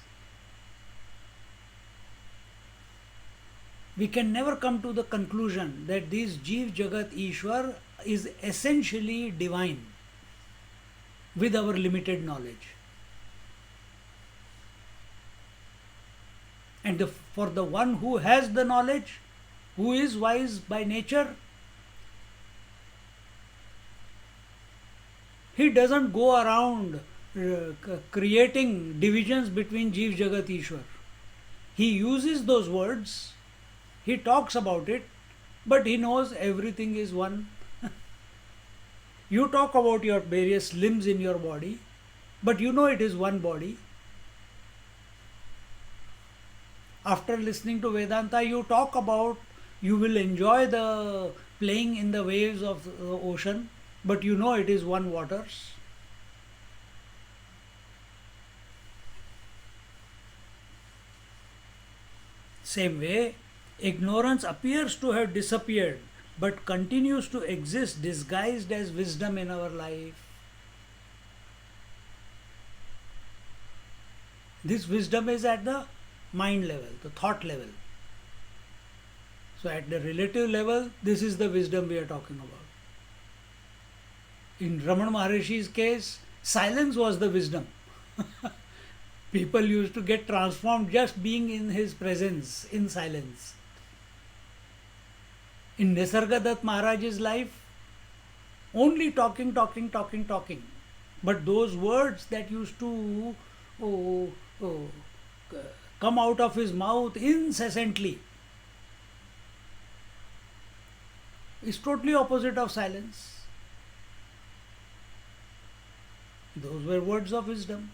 We can never come to the conclusion that this Jeev Jagat Ishwar is essentially divine with our limited knowledge. And for the one who has the knowledge, who is wise by nature, he doesn't go around creating divisions between Jeev Jagat Ishwar. He uses those words, he talks about it, but he knows everything is one. You talk about your various limbs in your body, but you know it is one body. After listening to Vedanta, you talk about, you will enjoy the playing in the waves of the ocean, but you know it is one waters. Same way, ignorance appears to have disappeared, but continues to exist disguised as wisdom in our life. This wisdom is at the mind level, the thought level. So at the relative level, this is the wisdom we are talking about. In Ramana Maharishi's case, silence was the wisdom. People used to get transformed just being in his presence, in silence. In Nisargadatta Maharaj's life, Only talking, talking, talking, talking. But those words that used to oh, oh, come out of his mouth incessantly is totally opposite of silence. Those were words of wisdom.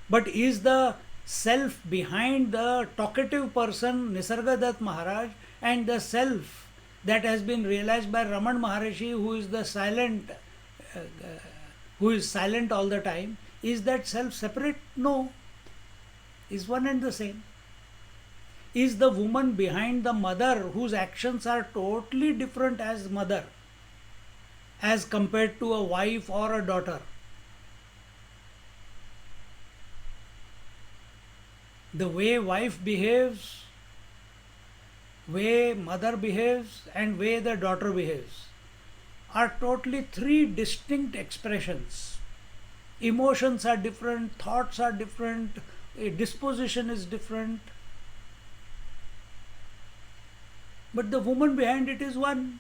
But is the self behind the talkative person Nisargadatta Maharaj and the self that has been realized by Raman Maharishi, who is the silent, who is silent all the time, is that self separate? No, is one and the same. Is the woman behind the mother whose actions are totally different as mother as compared to a wife or a daughter? The way wife behaves, way mother behaves, and way the daughter behaves are totally three distinct expressions. Emotions are different, thoughts are different, a disposition is different. But the woman behind it is one.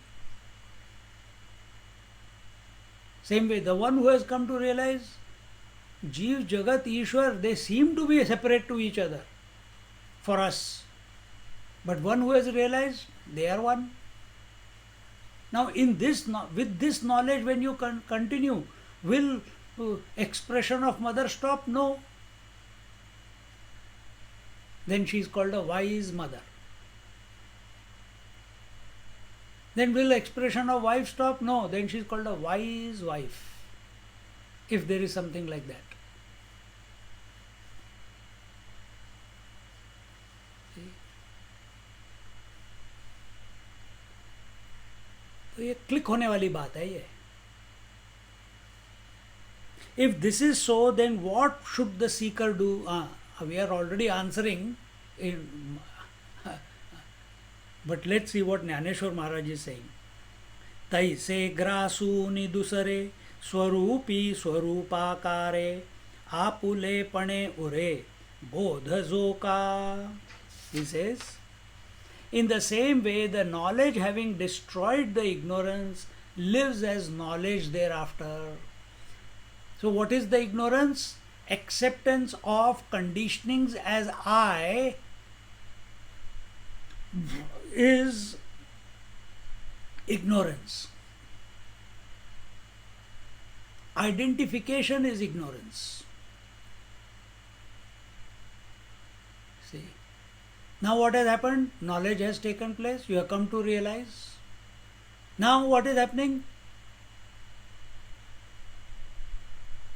Same way, the one who has come to realize Jeev, Jagat, Ishwar, they seem to be separate to each other for us. But one who has realized they are one. Now, with this knowledge, when you continue, will expression of mother stop? No. Then she is called a wise mother. Then will expression of wife stop? No. Then she is called a wise wife. If there is something like that. तो ये click होने वाली बात है ये. If this is so, then what should the seeker do? We are already answering, but let's see what Jnaneshwar Maharaj is saying. तैसे ग्रासूनि दुसरे स्वरूपी स्वरूपाकारे आपुले पणे उरे बोधजो का. He says, in the same way, the knowledge having destroyed the ignorance lives as knowledge thereafter. So what is the ignorance? Acceptance of conditionings as I is ignorance. Identification is ignorance. See. Now what has happened? Knowledge has taken place. You have come to realize. Now what is happening?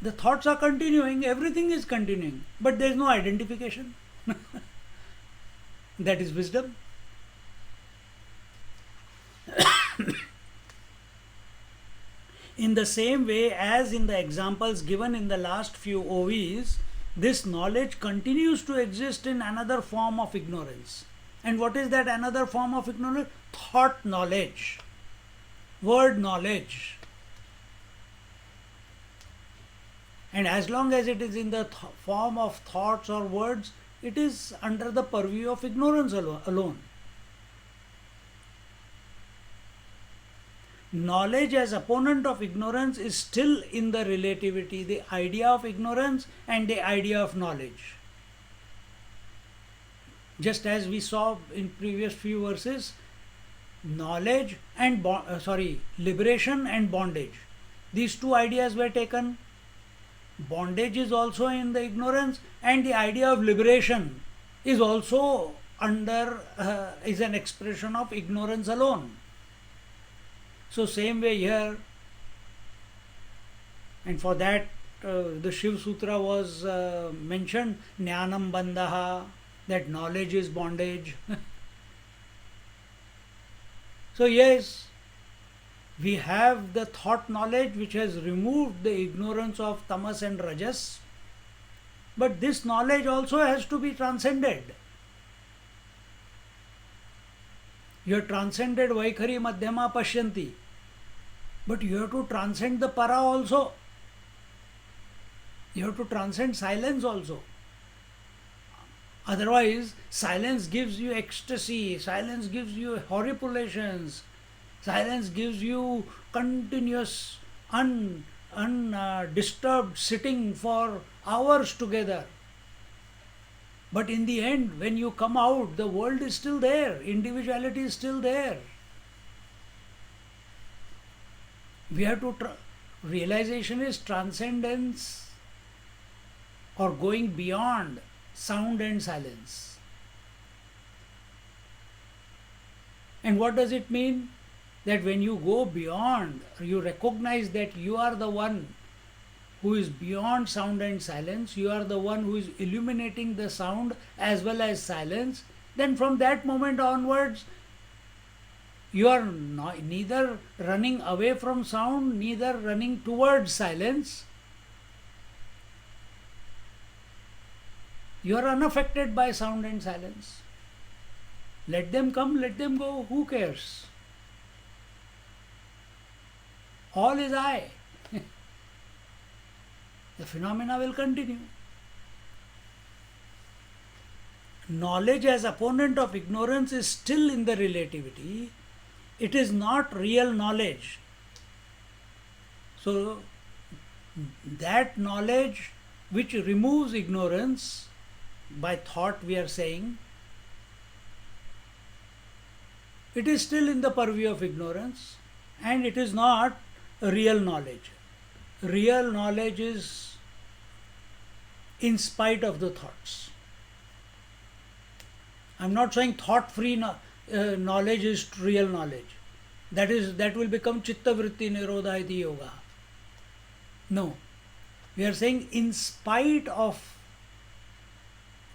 The thoughts are continuing. Everything is continuing. But there is no identification. That is wisdom. In the same way as in the examples given in the last few OVs, this knowledge continues to exist in another form of ignorance. And what is that another form of ignorance? Thought knowledge, word knowledge. And as long as it is in the form of thoughts or words, it is under the purview of ignorance alone. Knowledge as opponent of ignorance is still in the relativity, the idea of ignorance and the idea of knowledge. Just as we saw in previous few verses, knowledge and liberation and bondage. These two ideas were taken. Bondage is also in the ignorance, and the idea of liberation is also is an expression of ignorance alone. So same way here, and for that the Shiv Sutra was mentioned, Jnanam Bandhaha, that knowledge is bondage. So yes, we have the thought knowledge which has removed the ignorance of tamas and rajas, but this knowledge also has to be transcended. You have transcended Vaikhari Madhyama Pashyanti, but you have to transcend the para also. You have to transcend silence also. Otherwise, silence gives you ecstasy, silence gives you horripulations, Silence gives you continuous, undisturbed sitting for hours together. But in the end, when you come out, the world is still there, individuality is still there. We have to, realization is transcendence or going beyond sound and silence. And what does it mean? That when you go beyond, you recognize that you are the one who is beyond sound and silence, you are the one who is illuminating the sound as well as silence, then from that moment onwards, you are neither running away from sound, neither running towards silence. You are unaffected by sound and silence. Let them come, let them go, who cares? All is I. The phenomena will continue. Knowledge as opponent of ignorance is still in the relativity. It is not real knowledge. So, that knowledge which removes ignorance by thought, we are saying, it is still in the purview of ignorance and it is not real knowledge. Real knowledge is in spite of the thoughts. I am not saying thought-free knowledge is real knowledge. That will become chitta vritti nirodha iti yoga. No. We are saying in spite of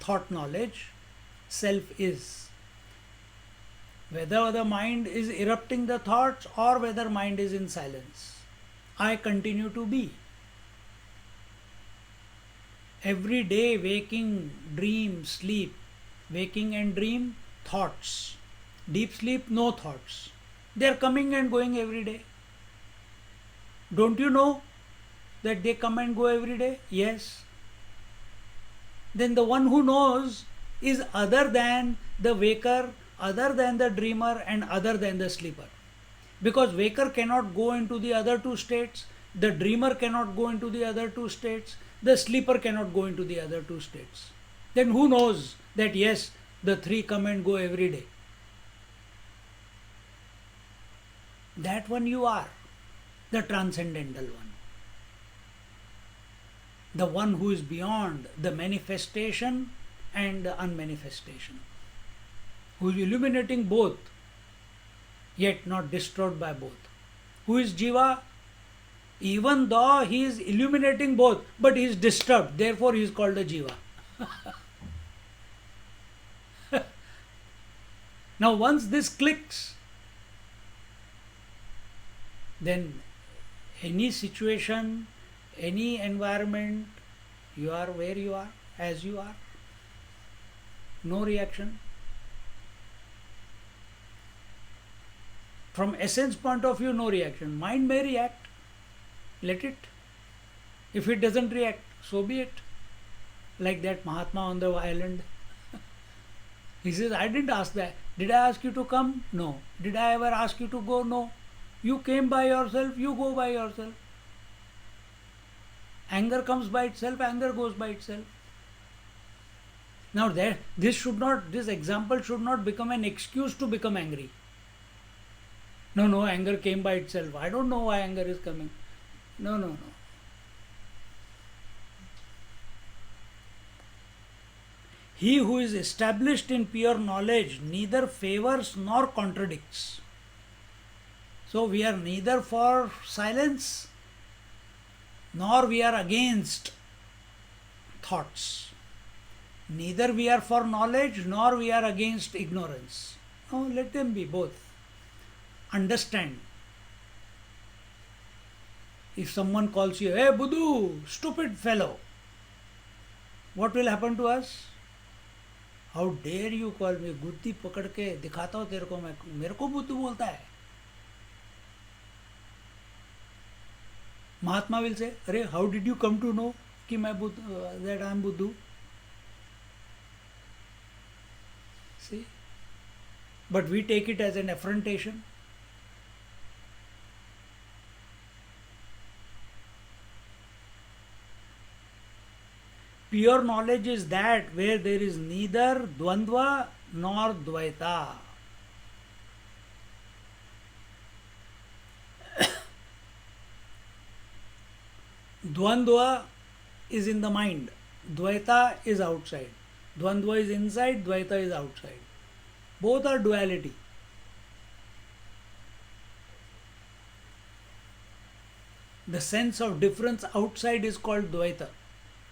thought knowledge, self is. Whether the mind is erupting the thoughts or whether mind is in silence, I continue to be. Every day, waking, dream, sleep, waking and dream, thoughts. Deep sleep, no thoughts. They are coming and going every day. Don't you know that they come and go every day? Yes. Then the one who knows is other than the waker, other than the dreamer, and other than the sleeper. Because waker cannot go into the other two states, the dreamer cannot go into the other two states, the sleeper cannot go into the other two states. Then who knows that yes, the three come and go every day? That one you are, the transcendental one. The one who is beyond the manifestation and the unmanifestation. Who is illuminating both, yet not destroyed by both. Who is Jiva? Even though he is illuminating both, but he is disturbed, therefore he is called a Jiva. Now once this clicks, then any situation, any environment, you are where you are, as you are. No reaction. From essence point of view, no reaction. Mind may react. Let it. If it doesn't react, so be it. Like that Mahatma on the island. He says, I didn't ask that. Did I ask you to come? No. Did I ever ask you to go? No. You came by yourself, you go by yourself. Anger comes by itself, anger goes by itself. Now this example should not become an excuse to become angry. No, anger came by itself. I don't know why anger is coming. No. He who is established in pure knowledge neither favors nor contradicts. So we are neither for silence nor we are against thoughts. Neither we are for knowledge nor we are against ignorance. No, let them be both. Understand. If someone calls you, hey Buddhu, stupid fellow, what will happen to us? How dare you call me? गुद्दी पकड़ के दिखाता हूँ तेरे को मैं, मेरे को बुद्धू बोलता है. Mahatma will say, अरे how did you come to know कि मैं that I am Buddhu? See? But we take it as an affrontation. pure knowledge is that where there is neither Dvandva nor Dvaita. Dvandva is in the mind, Dvaita is outside. Dvandva is inside, Dvaita is outside. Both are duality. The sense of difference outside is called Dvaita.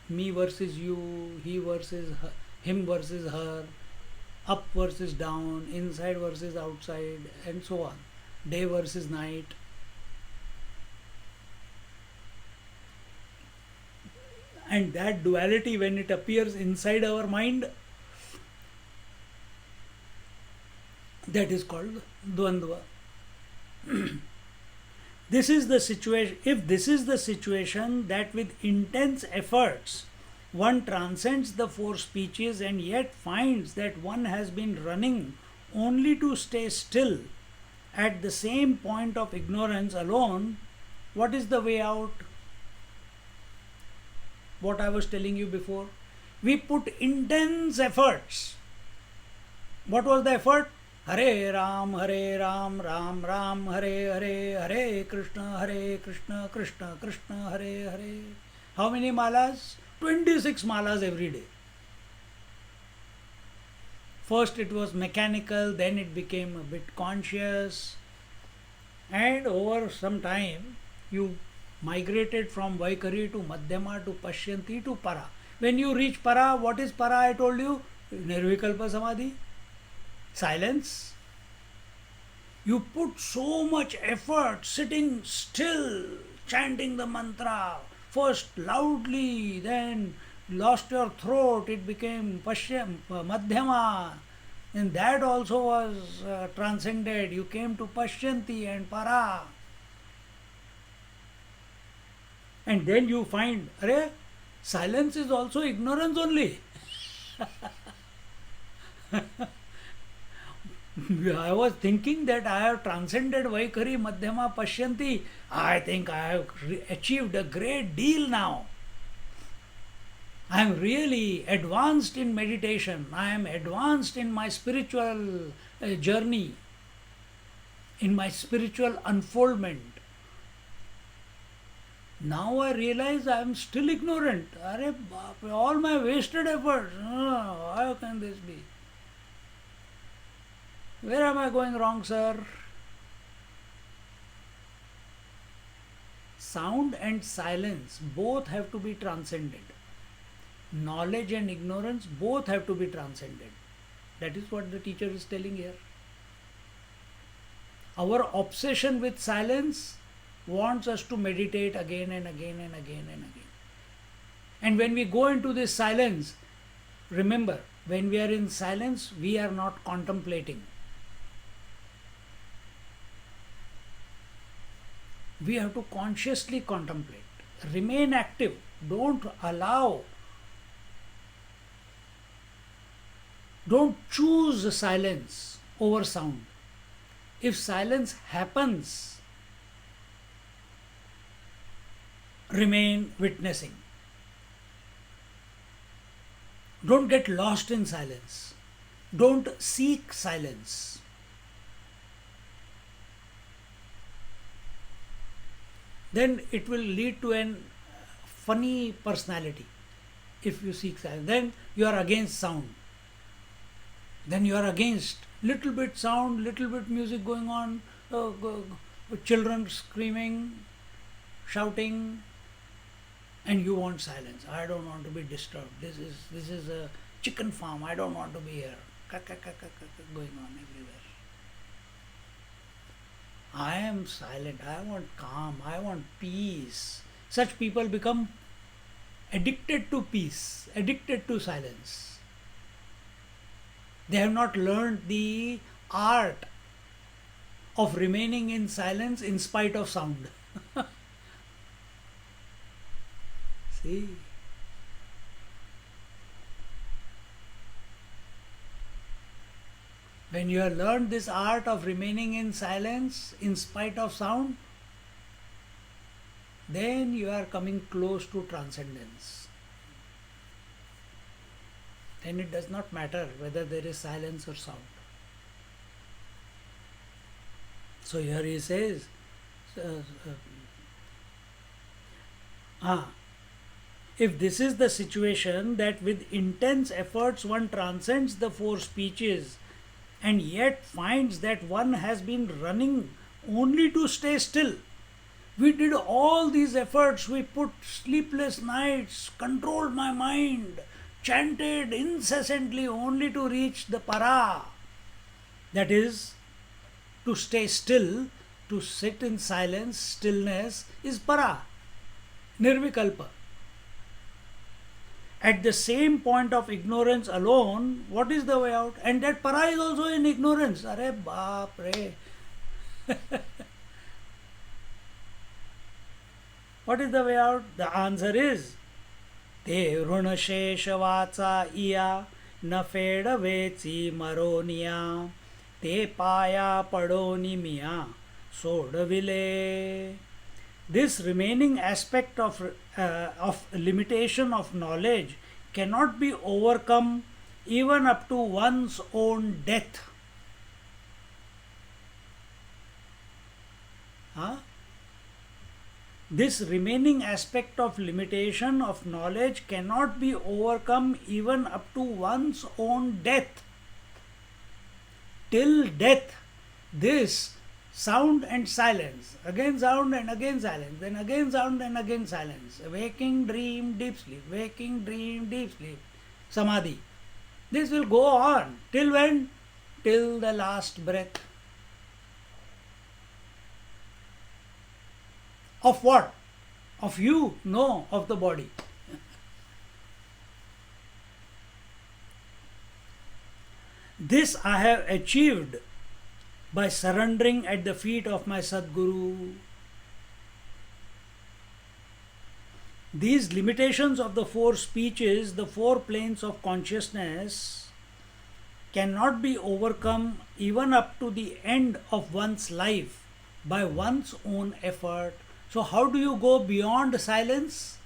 Me versus you, he versus her, him versus her, up versus down, inside versus outside, and so on. Day versus night. And that duality, when it appears inside our mind, that is called Dvandva. This is the situation. If this is the situation that with intense efforts one transcends the four speeches and yet finds that one has been running only to stay still at the same point of ignorance alone, what is the way out? What I was telling you before. We put intense efforts. What was the effort? Hare Ram, Ram Ram, Hare Hare, Hare Krishna, Krishna Krishna, Hare Hare. How many malas? 26 malas every day. First it was mechanical, then it became a bit conscious, and over some time you migrated from Vaikari to Madhyama to Pashyanti to Para. When you reach Para, what is Para? I told you, Nirvikalpa Samadhi. Silence. You put so much effort sitting still, chanting the mantra, first loudly, then lost your throat, it became Madhyama, and that also was transcended. You came to Pashyanti and Para. And then you find, Arey, silence is also ignorance only. I was thinking that I have transcended Vaikari, Madhyama, Pashyanti. I think I have achieved a great deal now. I am really advanced in meditation. I am advanced in my spiritual journey, in my spiritual unfoldment. Now I realize I am still ignorant. Arey, all my wasted efforts. Oh, how can this be? Where am I going wrong, sir? Sound and silence both have to be transcended. Knowledge and ignorance both have to be transcended. That is what the teacher is telling here. Our obsession with silence wants us to meditate again and again and again and again. And when we go into this silence, remember, when we are in silence, we are not contemplating. We have to consciously contemplate. Remain active. Don't choose silence over sound. If silence happens, remain witnessing. Don't get lost in silence. Don't seek silence. Then it will lead to a funny personality. If you seek silence, then you are against sound. Then you are against little bit sound, little bit music going on, children screaming, shouting, and you want silence. I don't want to be disturbed. This is a chicken farm. I don't want to be here. Going on everywhere. I am silent. I want calm. I want peace. Such people become addicted to peace, addicted to silence. They have not learned the art of remaining in silence in spite of sound. See? When you have learned this art of remaining in silence in spite of sound, then you are coming close to transcendence. then it does not matter whether there is silence or sound. So here he says, uh, if this is the situation that with intense efforts one transcends the four speeches and yet finds that one has been running only to stay still. We did all these efforts, we put sleepless nights, controlled my mind, chanted incessantly only to reach the para. That is, to stay still, to sit in silence, stillness is para, nirvikalpa. At the same point of ignorance alone, what is the way out? And that para is also in ignorance. Are baap re. What is the way out? The answer is Te runasheshavaca iya na feda veci maronia te paya padoni mia sodavile. This remaining aspect of limitation of knowledge cannot be overcome even up to one's own death. This remaining aspect of limitation of knowledge cannot be overcome even up to one's own death. Till death, this sound and silence, again sound and again silence, then again sound and again silence, waking, dream, deep sleep, waking, dream, deep sleep, samadhi. This will go on till when? Till the last breath. Of what? Of you? No, of the body. This I have achieved by surrendering at the feet of my Sadguru. These limitations of the four speeches, the four planes of consciousness, cannot be overcome even up to the end of one's life by one's own effort. So how do you go beyond silence?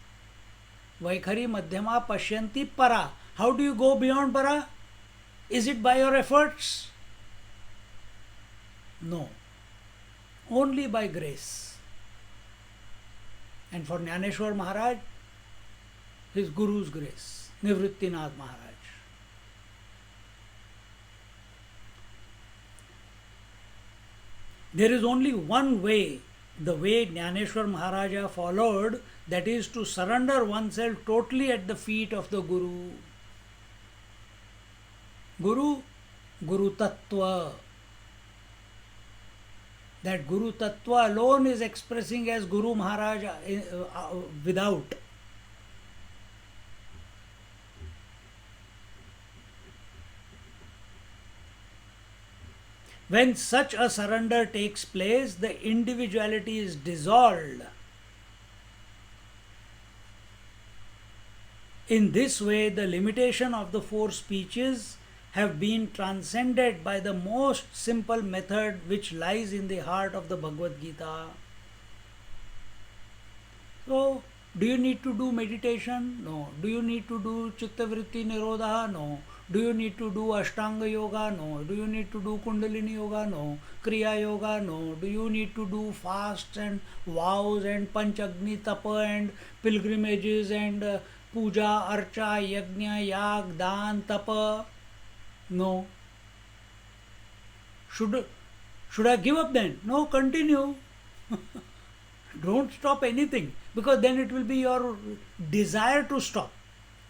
Vaikhari Madhyama Pashyanti Para. How do you go beyond para? Is it by your efforts? No. Only by grace. And for Jnaneshwar Maharaj, his Guru's grace, Nivrittinath Maharaj. There is only one way, the way Jnaneshwar Maharaja followed, that is to surrender oneself totally at the feet of the Guru. Guru, Guru Tattva. That Guru Tattva alone is expressing as Guru Maharaj without. When such a surrender takes place, the individuality is dissolved. In this way, the limitation of the four speeches have been transcended by the most simple method which lies in the heart of the Bhagavad Gita. So, do you need to do meditation? No. Do you need to do Chitta Vritti Nirodha? No. Do you need to do Ashtanga Yoga? No. Do you need to do Kundalini Yoga? No. Kriya Yoga? No. Do you need to do fasts and vows and Panchagni Tapa and pilgrimages and Puja, Archa, Yajna, Yag, Dan, Tapa? No. Should I give up then? No, continue. Don't stop anything, because then it will be your desire to stop.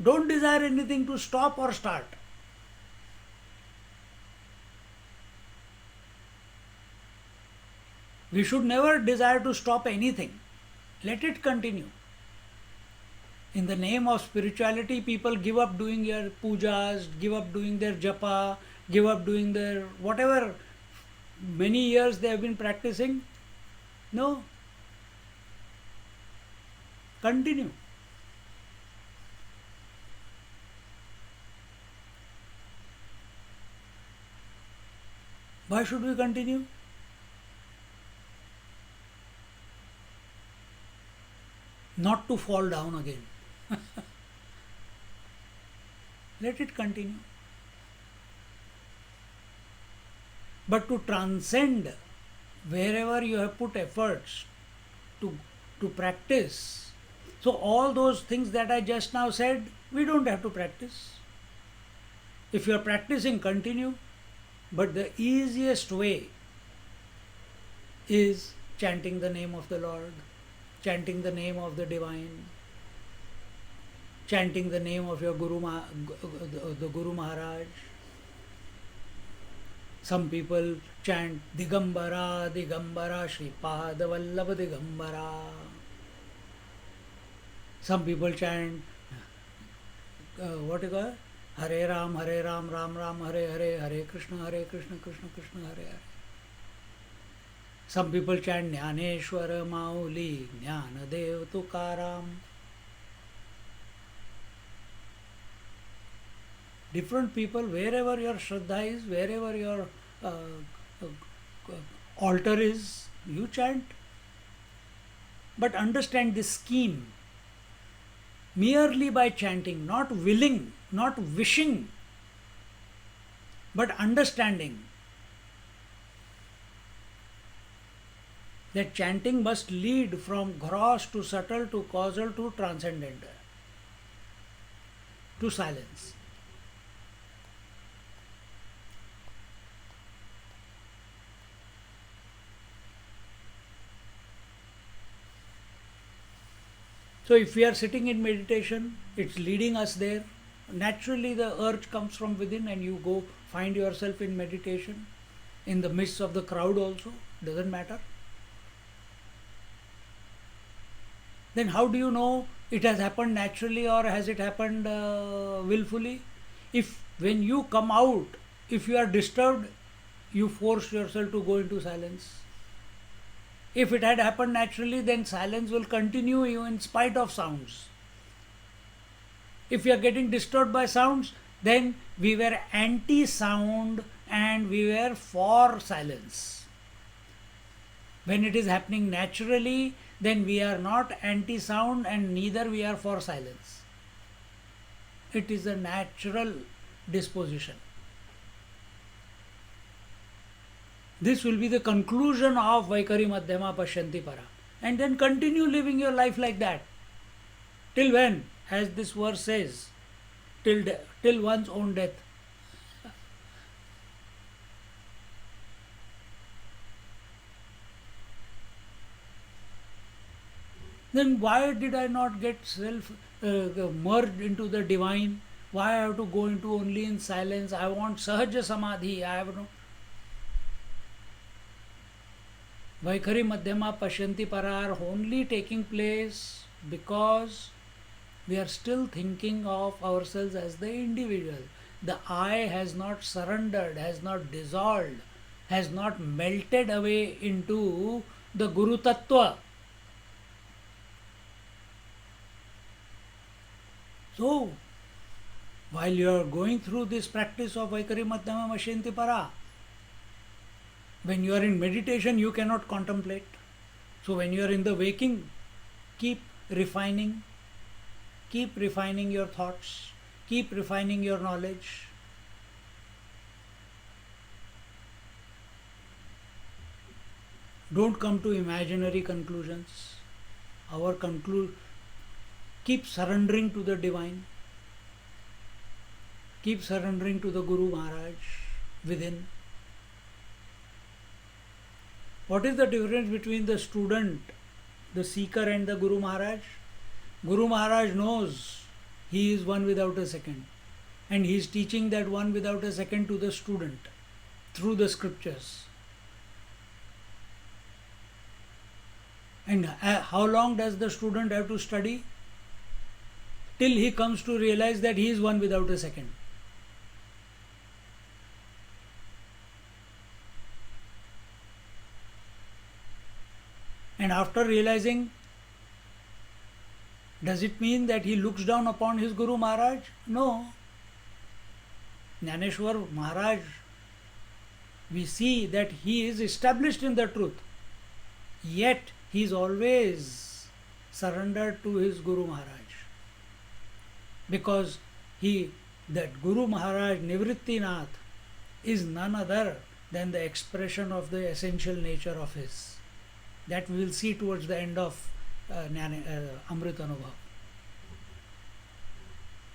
Don't desire anything to stop or start. We should never desire to stop anything. Let it continue. In the name of spirituality, people give up doing their pujas, give up doing their japa, give up doing their whatever many years they have been practicing. No. Continue. Why should we continue? Not to fall down again. Let it continue. But to transcend wherever you have put efforts to, to practice, so all those things that I just now said, we don't have to practice. If you are practicing, continue. But the easiest way is chanting the name of the Lord, chanting the name of the Divine, chanting the name of your the Guru Maharaj. Some people chant Digambara, Digambara, Shripad Vallabha Digambara. Some people chant what is it? Hare Ram, Ram Ram, Hare Hare, Hare Krishna, Krishna Krishna, Hare Hare. Some people chant Jnaneshwara Mauli, Jnanadev Tukaram. Different people, wherever your Shraddha is, wherever your altar is, you chant. But understand this scheme. Merely by chanting, not willing, not wishing, but understanding that chanting must lead from gross to subtle to causal to transcendent, to silence. So if we are sitting in meditation, it's leading us there. Naturally the urge comes from within and you go find yourself in meditation, in the midst of the crowd also, doesn't matter. Then how do you know it has happened naturally or has it happened willfully? If when you come out, if you are disturbed, you force yourself to go into silence. If it had happened naturally, then silence will continue even in spite of sounds. If you are getting disturbed by sounds, then we were anti-sound and we were for silence. When it is happening naturally, then we are not anti-sound and neither we are for silence. It is a natural disposition. This will be the conclusion of Vaikari Madhyama Pashyanti Para. And then continue living your life like that. Till when? As this verse says, till one's own death. Then why did I not get merged into the divine? Why I have to go into only in silence? I want Sahaja Samadhi. I have no. Vaikari Madhyama Pashyanti Para are only taking place because we are still thinking of ourselves as the individual. The I has not surrendered, has not dissolved, has not melted away into the Guru Tattva. So, while you are going through this practice of Vaikari Madhyama Pashyanti Para, when you are in meditation, you cannot contemplate. So when you are in the waking, keep refining your thoughts, keep refining your knowledge. Don't come to imaginary conclusions. Keep surrendering to the divine. Keep surrendering to the Guru Maharaj within. What is the difference between the student, the seeker and the Guru Maharaj? Guru Maharaj knows he is one without a second. And he is teaching that one without a second to the student through the scriptures. And how long does the student have to study? Till he comes to realize that he is one without a second. And after realizing, does it mean that he looks down upon his Guru Maharaj? No. Jnaneshwar Maharaj, we see that he is established in the truth. Yet he is always surrendered to his Guru Maharaj. Because he that Guru Maharaj Nivrittinath is none other than the expression of the essential nature of his. That we will see towards the end of Amrit Anubhav.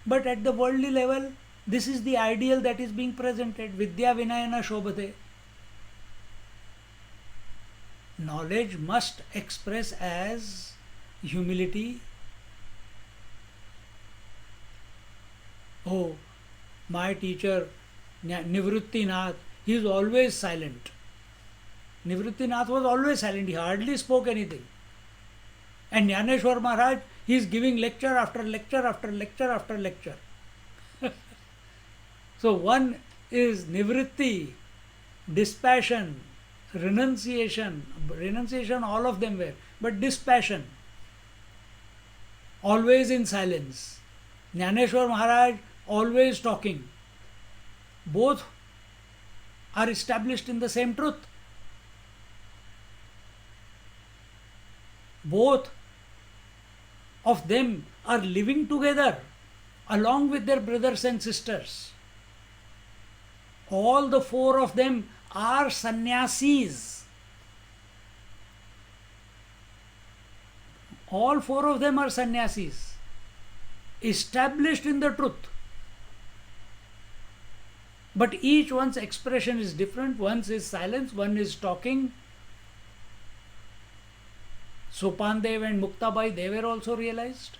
But at the worldly level, this is the ideal that is being presented. Vidya Vinayana Shobhate. Knowledge must express as humility. Oh, my teacher Nivrittinath, he is always silent. Nivrittinath was always silent, he hardly spoke anything. And Jnaneshwar Maharaj, he is giving lecture after lecture after lecture after lecture. So one is Nivritti, dispassion, renunciation, all of them were, but dispassion, always in silence. Jnaneshwar Maharaj, always talking. Both are established in the same truth. Both of them are living together along with their brothers and sisters. All the four of them are sannyasis. All four of them are sannyasis, established in the truth. But each one's expression is different. One is silence, one is talking. Sopandev and Muktabai, they were also realized.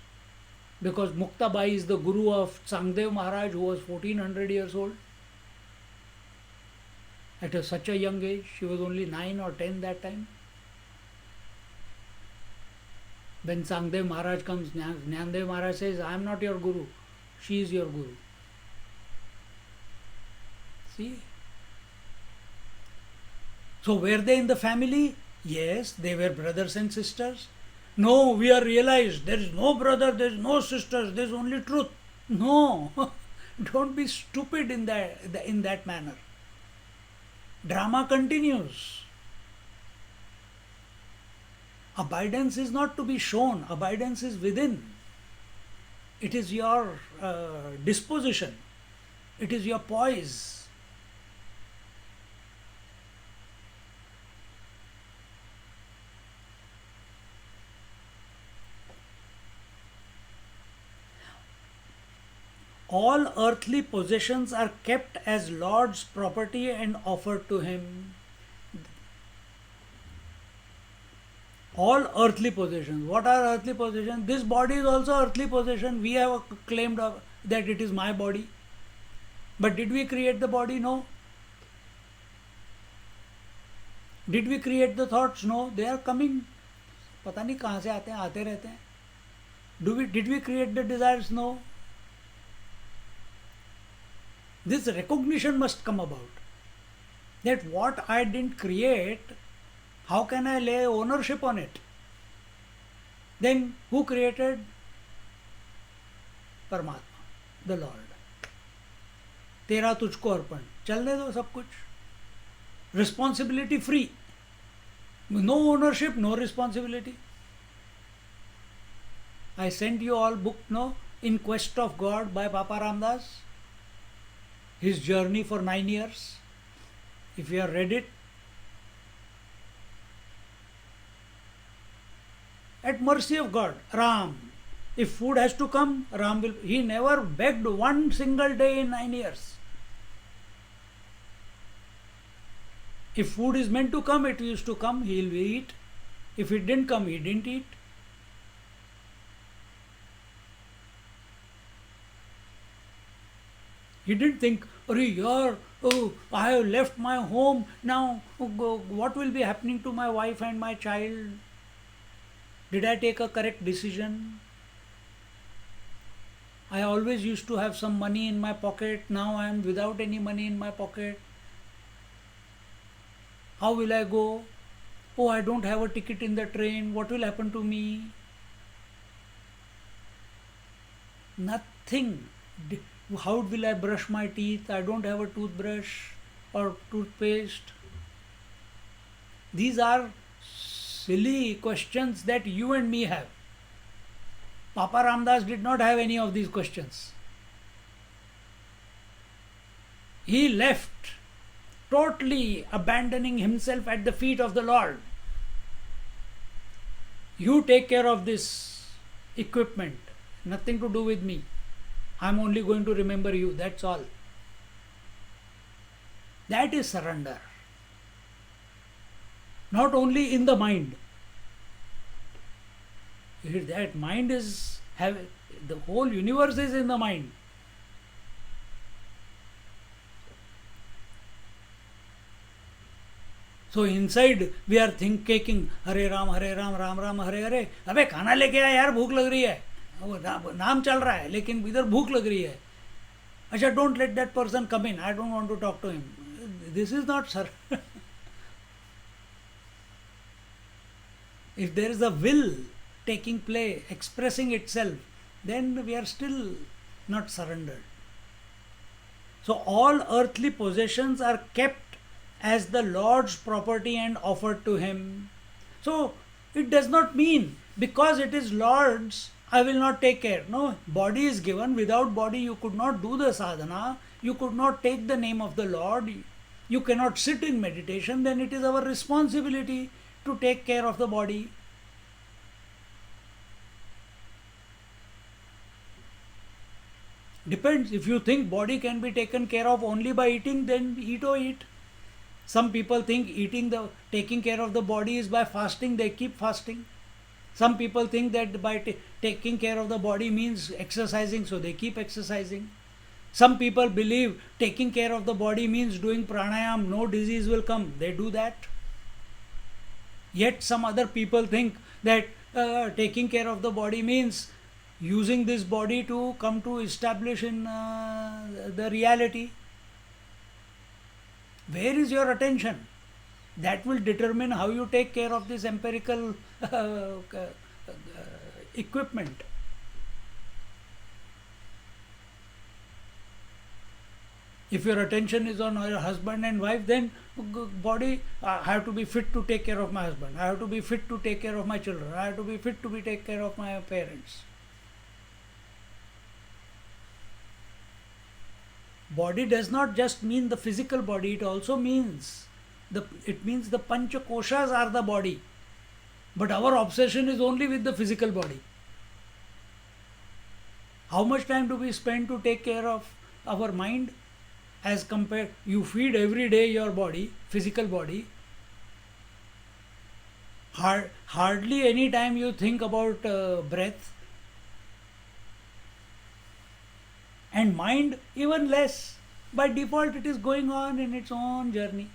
Because Muktabai is the guru of Sangdev Maharaj, who was 1400 years old. At such a young age, she was only 9 or 10 that time. When Sangdev Maharaj comes, Jnandev Maharaj says, I am not your guru, she is your guru. See? So were they in the family? Yes, they were brothers and sisters. No, we are realized there is no brother, there is no sisters, there is only truth. No, don't be stupid in that manner. Drama continues. Abidance is not to be shown, abidance is within. It is your disposition, it is your poise. All earthly possessions are kept as Lord's property and offered to Him. All earthly possessions. What are earthly possessions? This body is also earthly possession. We have claimed that it is my body. But did we create the body? No. Did we create the thoughts? No. They are coming. पता नहीं कहाँ से आते हैं, आते रहते हैं. Did we create the desires? No. This recognition must come about. That what I didn't create, how can I lay ownership on it? Then who created? Paramatma, the Lord. तेरा तुझको अर्पण. चलने दो सब कुछ. Responsibility free. No ownership, no responsibility. I sent you all book, no? In Quest of God by Papa Ramdas. His journey for 9 years. If you have read it, at mercy of God, Ram. If food has to come, Ram will. He never begged one single day in 9 years. If food is meant to come, it used to come, he will eat. If it didn't come, he didn't eat. He didn't think, oh, I have left my home, now what will be happening to my wife and my child? Did I take a correct decision? I always used to have some money in my pocket, now I am without any money in my pocket. How will I go? Oh, I don't have a ticket in the train, what will happen to me? Nothing. How will I brush my teeth? I don't have a toothbrush or toothpaste. These are silly questions that you and me have. Papa Ramdas did not have any of these questions. He left, totally abandoning himself at the feet of the Lord. You take care of this equipment, nothing to do with me. I'm only going to remember you, that's all. That is surrender. Not only in the mind. That mind is, the whole universe is in the mind. So inside we are thinking Hare Ram, Ram Ram, Hare Hare. अबे खाना लेके आ यार, भूख लग रही है. वो नाम चल रहा है लेकिन इधर भूख लग रही है. अच्छा, don't let that person come in. I don't want to talk to him. This is not sir. If there is a will taking play, expressing itself, then we are still not surrendered. So all earthly possessions are kept as the Lord's property and offered to Him. So it does not mean because it is Lord's, I will not take care. No, body is given. Without body you could not do the sadhana. You could not take the name of the Lord. You cannot sit in meditation. Then it is our responsibility to take care of the body. Depends. If you think body can be taken care of only by eating, then eat or eat. Some people think taking care of the body is by fasting. They keep fasting. Some people think that by taking care of the body means exercising, so they keep exercising. Some people believe taking care of the body means doing pranayam, no disease will come. They do that. Yet some other people think that taking care of the body means using this body to come to establish in the reality. Where is your attention? That will determine how you take care of this empirical equipment. If your attention is on your husband and wife, then body, I have to be fit to take care of my husband. I have to be fit to take care of my children. I have to be fit to take care of my parents. Body does not just mean the physical body, it also means the pancha koshas are the body. But our obsession is only with the physical body. How much time do we spend to take care of our mind as compared, you feed every day your body, physical body. Hardly any time you think about breath. And mind even less. By default it is going on in its own journey.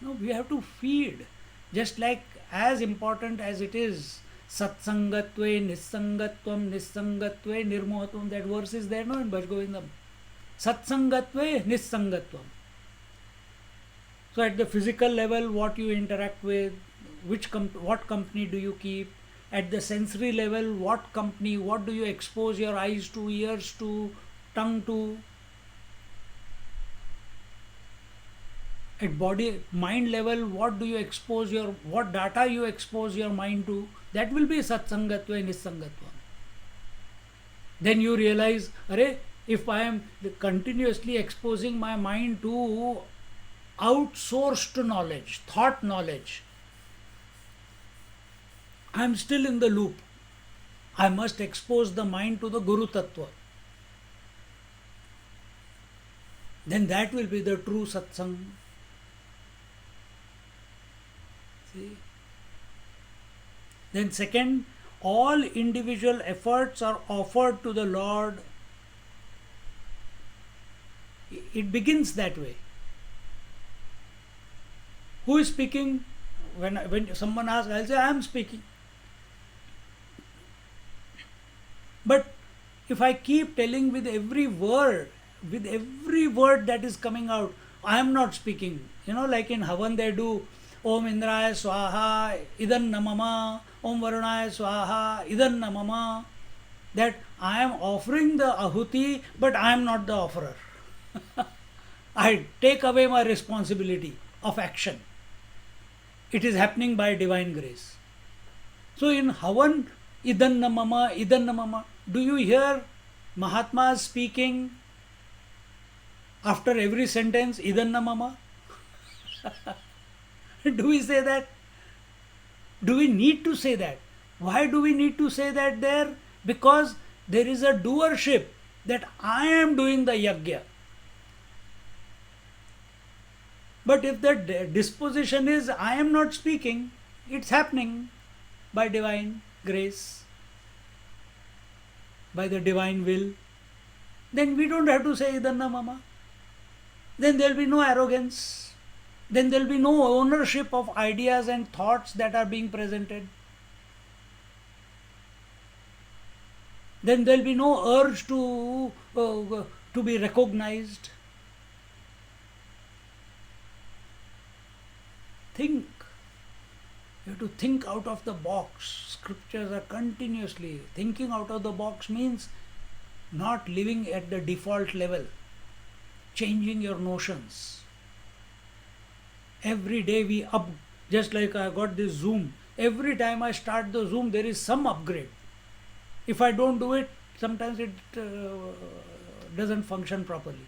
No, we have to feed. Just like as important as it is Satsangatve Nissangatvam Nissangatve Nirmohatvam. That verse is there, no, in Bhaj Govindam. Satsangatve Nissangatvam. So at the physical level, what you interact with, what company do you keep? At the sensory level, what company, what do you expose your eyes to, ears to, tongue to? At mind level, what data you expose your mind to? That will be Satsangatva Nissangatva. Then you realize, if I am continuously exposing my mind to outsourced knowledge, thought knowledge, I am still in the loop. I must expose the mind to the Guru Tattva. Then that will be the true satsang. See? Then second, all individual efforts are offered to the Lord. It begins that way. Who is speaking? When someone asks, I'll say, I am speaking. But if I keep telling with every word that is coming out, I am not speaking. Like in Havan they do, Om Indraya Swaha, Idan Namama, Om Varunaya Swaha, Idan Namama. That I am offering the ahuti, but I am not the offerer. I take away my responsibility of action. It is happening by divine grace. So in Havan, Idan Namama, Idan Namama, do you hear Mahatmas speaking After every sentence, idanna mama? Do we say that? Do we need to say that? Why do we need to say that there? Because there is a doership that I am doing the yajna. But if the disposition is I am not speaking, it's happening by divine grace, by the divine will, then we don't have to say idanna mama. Then there will be no arrogance. Then there will be no ownership of ideas and thoughts that are being presented. Then there will be no urge to be recognized. Think. You have to think out of the box. Scriptures are continuously thinking out of the box means not living at the default level, changing your notions. Every day we up, just like I got this Zoom. Every time I start the Zoom, there is some upgrade. If I don't do it, sometimes it doesn't function properly.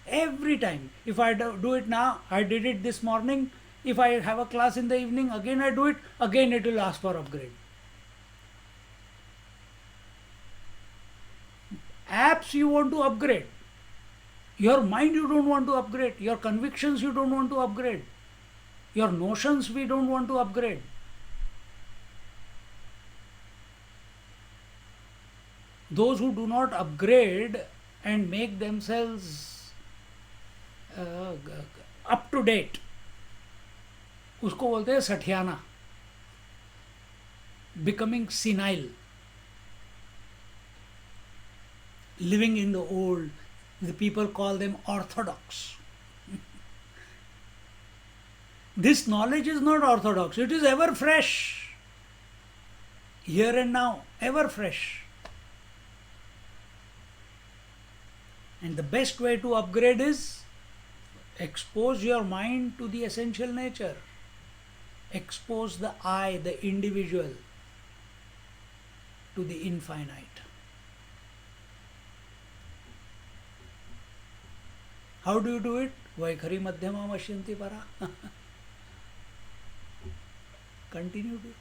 Every time. If I do it now, I did it this morning. If I have a class in the evening, again I do it, again it will ask for upgrade. Apps you want to upgrade. Your mind you don't want to upgrade. Your convictions you don't want to upgrade. Your notions we don't want to upgrade. Those who do not upgrade and make themselves up to date, उसको बोलते हैं सठियाना, becoming senile, living in the old. The people call them orthodox. This knowledge is not orthodox, it is ever fresh, here and now, ever fresh. And the best way to upgrade is expose your mind to the essential nature. Expose the I, the individual, to the infinite. How do you do it? Vaikhari madhyama mashyanti para. Continue to.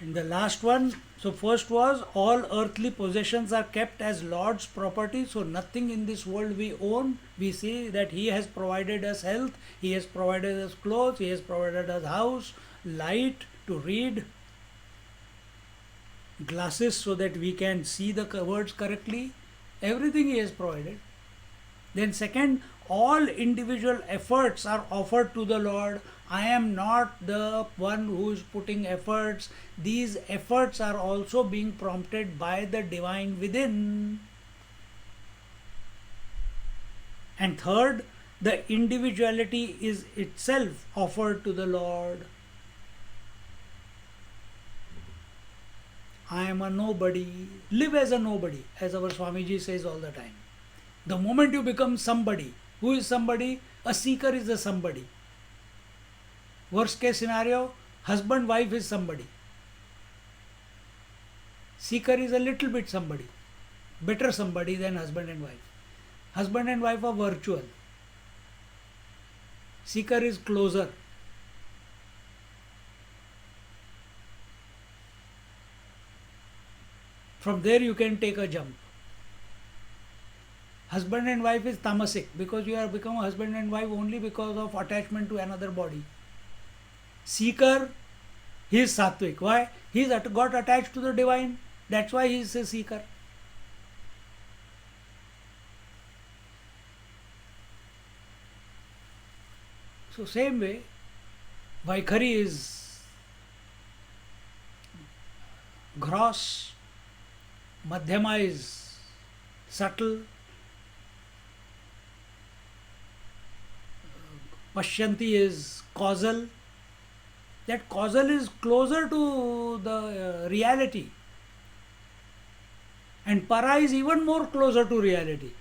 And the last one, so first was all earthly possessions are kept as Lord's property, so nothing in this world we own. We see that He has provided us health, He has provided us clothes, He has provided us house, light to read, glasses so that we can see the words correctly. Everything He has provided. Then second, all individual efforts are offered to the Lord. I am not the one who is putting efforts. These efforts are also being prompted by the divine within. And third, the individuality is itself offered to the Lord. I am a nobody. Live as a nobody, as our Swamiji says all the time. The moment you become somebody, who is somebody? A seeker is a somebody. Worst case scenario, husband, wife is somebody. Seeker is a little bit somebody. Better somebody than husband and wife. Husband and wife are virtual. Seeker is closer. From there you can take a jump. Husband and wife is tamasic because you have become a husband and wife only because of attachment to another body. Seeker, he is sattvic. Why? He got attached to the divine. That's why he is a seeker. So same way, Vaikhari is gross, Madhyama is subtle, Pashyanti is causal. That causal is closer to the reality. And para is even more closer to reality.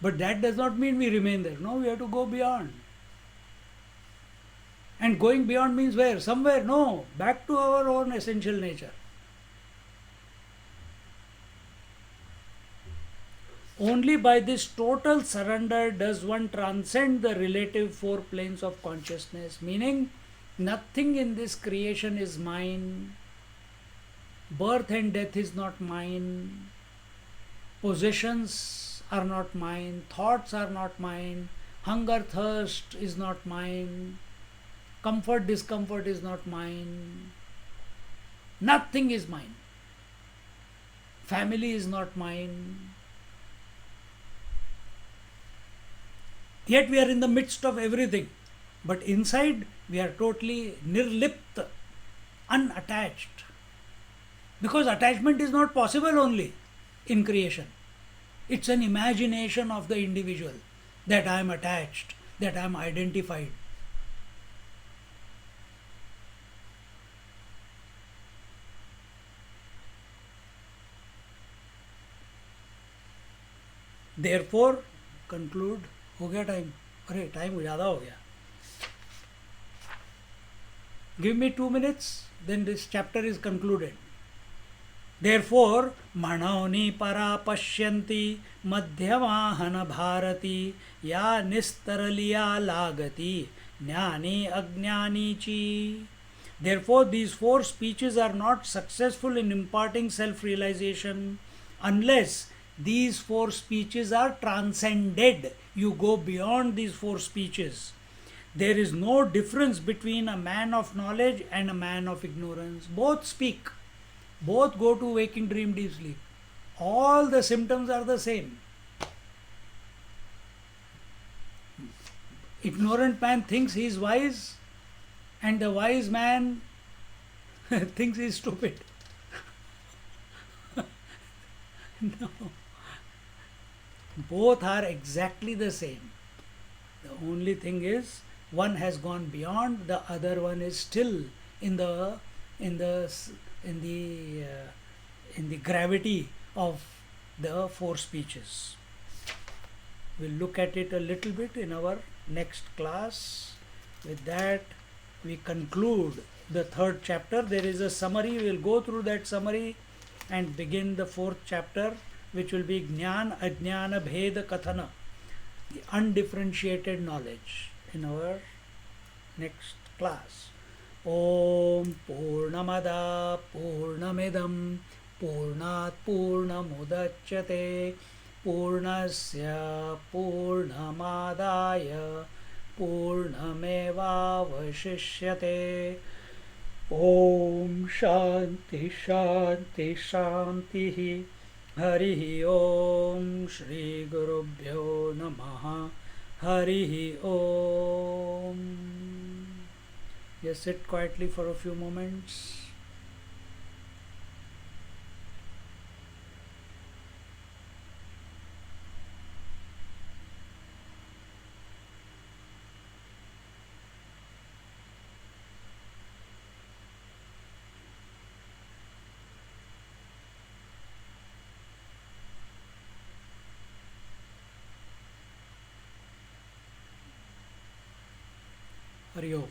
But that does not mean we remain there. No, we have to go beyond. And going beyond means where? Somewhere. No, back to our own essential nature. Only by this total surrender does one transcend the relative four planes of consciousness, meaning nothing in this creation is mine, birth and death is not mine, possessions are not mine, thoughts are not mine, hunger, thirst is not mine, comfort, discomfort is not mine, nothing is mine, family is not mine. Yet we are in the midst of everything, but inside we are totally nirlipt, unattached. Because attachment is not possible only in creation. It's an imagination of the individual that I am attached, that I am identified. Therefore, conclude. हो गया time, अरे time ज़्यादा हो गया. Give me 2 minutes, then this chapter is concluded. Therefore, Manaoni para pashyanti madhyamahana bharati ya nistaraliya lagati jnani ajnani chi. Therefore, these four speeches are not successful in imparting self-realization unless these four speeches are transcended. You go beyond these four speeches. There is no difference between a man of knowledge and a man of ignorance. Both speak. Both go to waking dream deep sleep. All the symptoms are the same. Ignorant man thinks he is wise, and the wise man thinks he is stupid. No. Both are exactly the same. The only thing is one has gone beyond, the other one is still in the gravity of the four speeches. We'll look at it a little bit in our next class. With that, we conclude the third chapter. There is a summary. We'll go through that summary and begin the fourth chapter, which will be Jnana Ajnana Bheda Kathana, the undifferentiated knowledge, in our next class. Om Purnamada Purnamidam Purnat Purnamudachyate Purnasya Purnamadaya Purnamevavashishyate. Om Shanti Shanti Shanti. Harihi Om Shri Gurubhyo Namaha. Harihi Om. Just sit quietly for a few moments. Hari Om.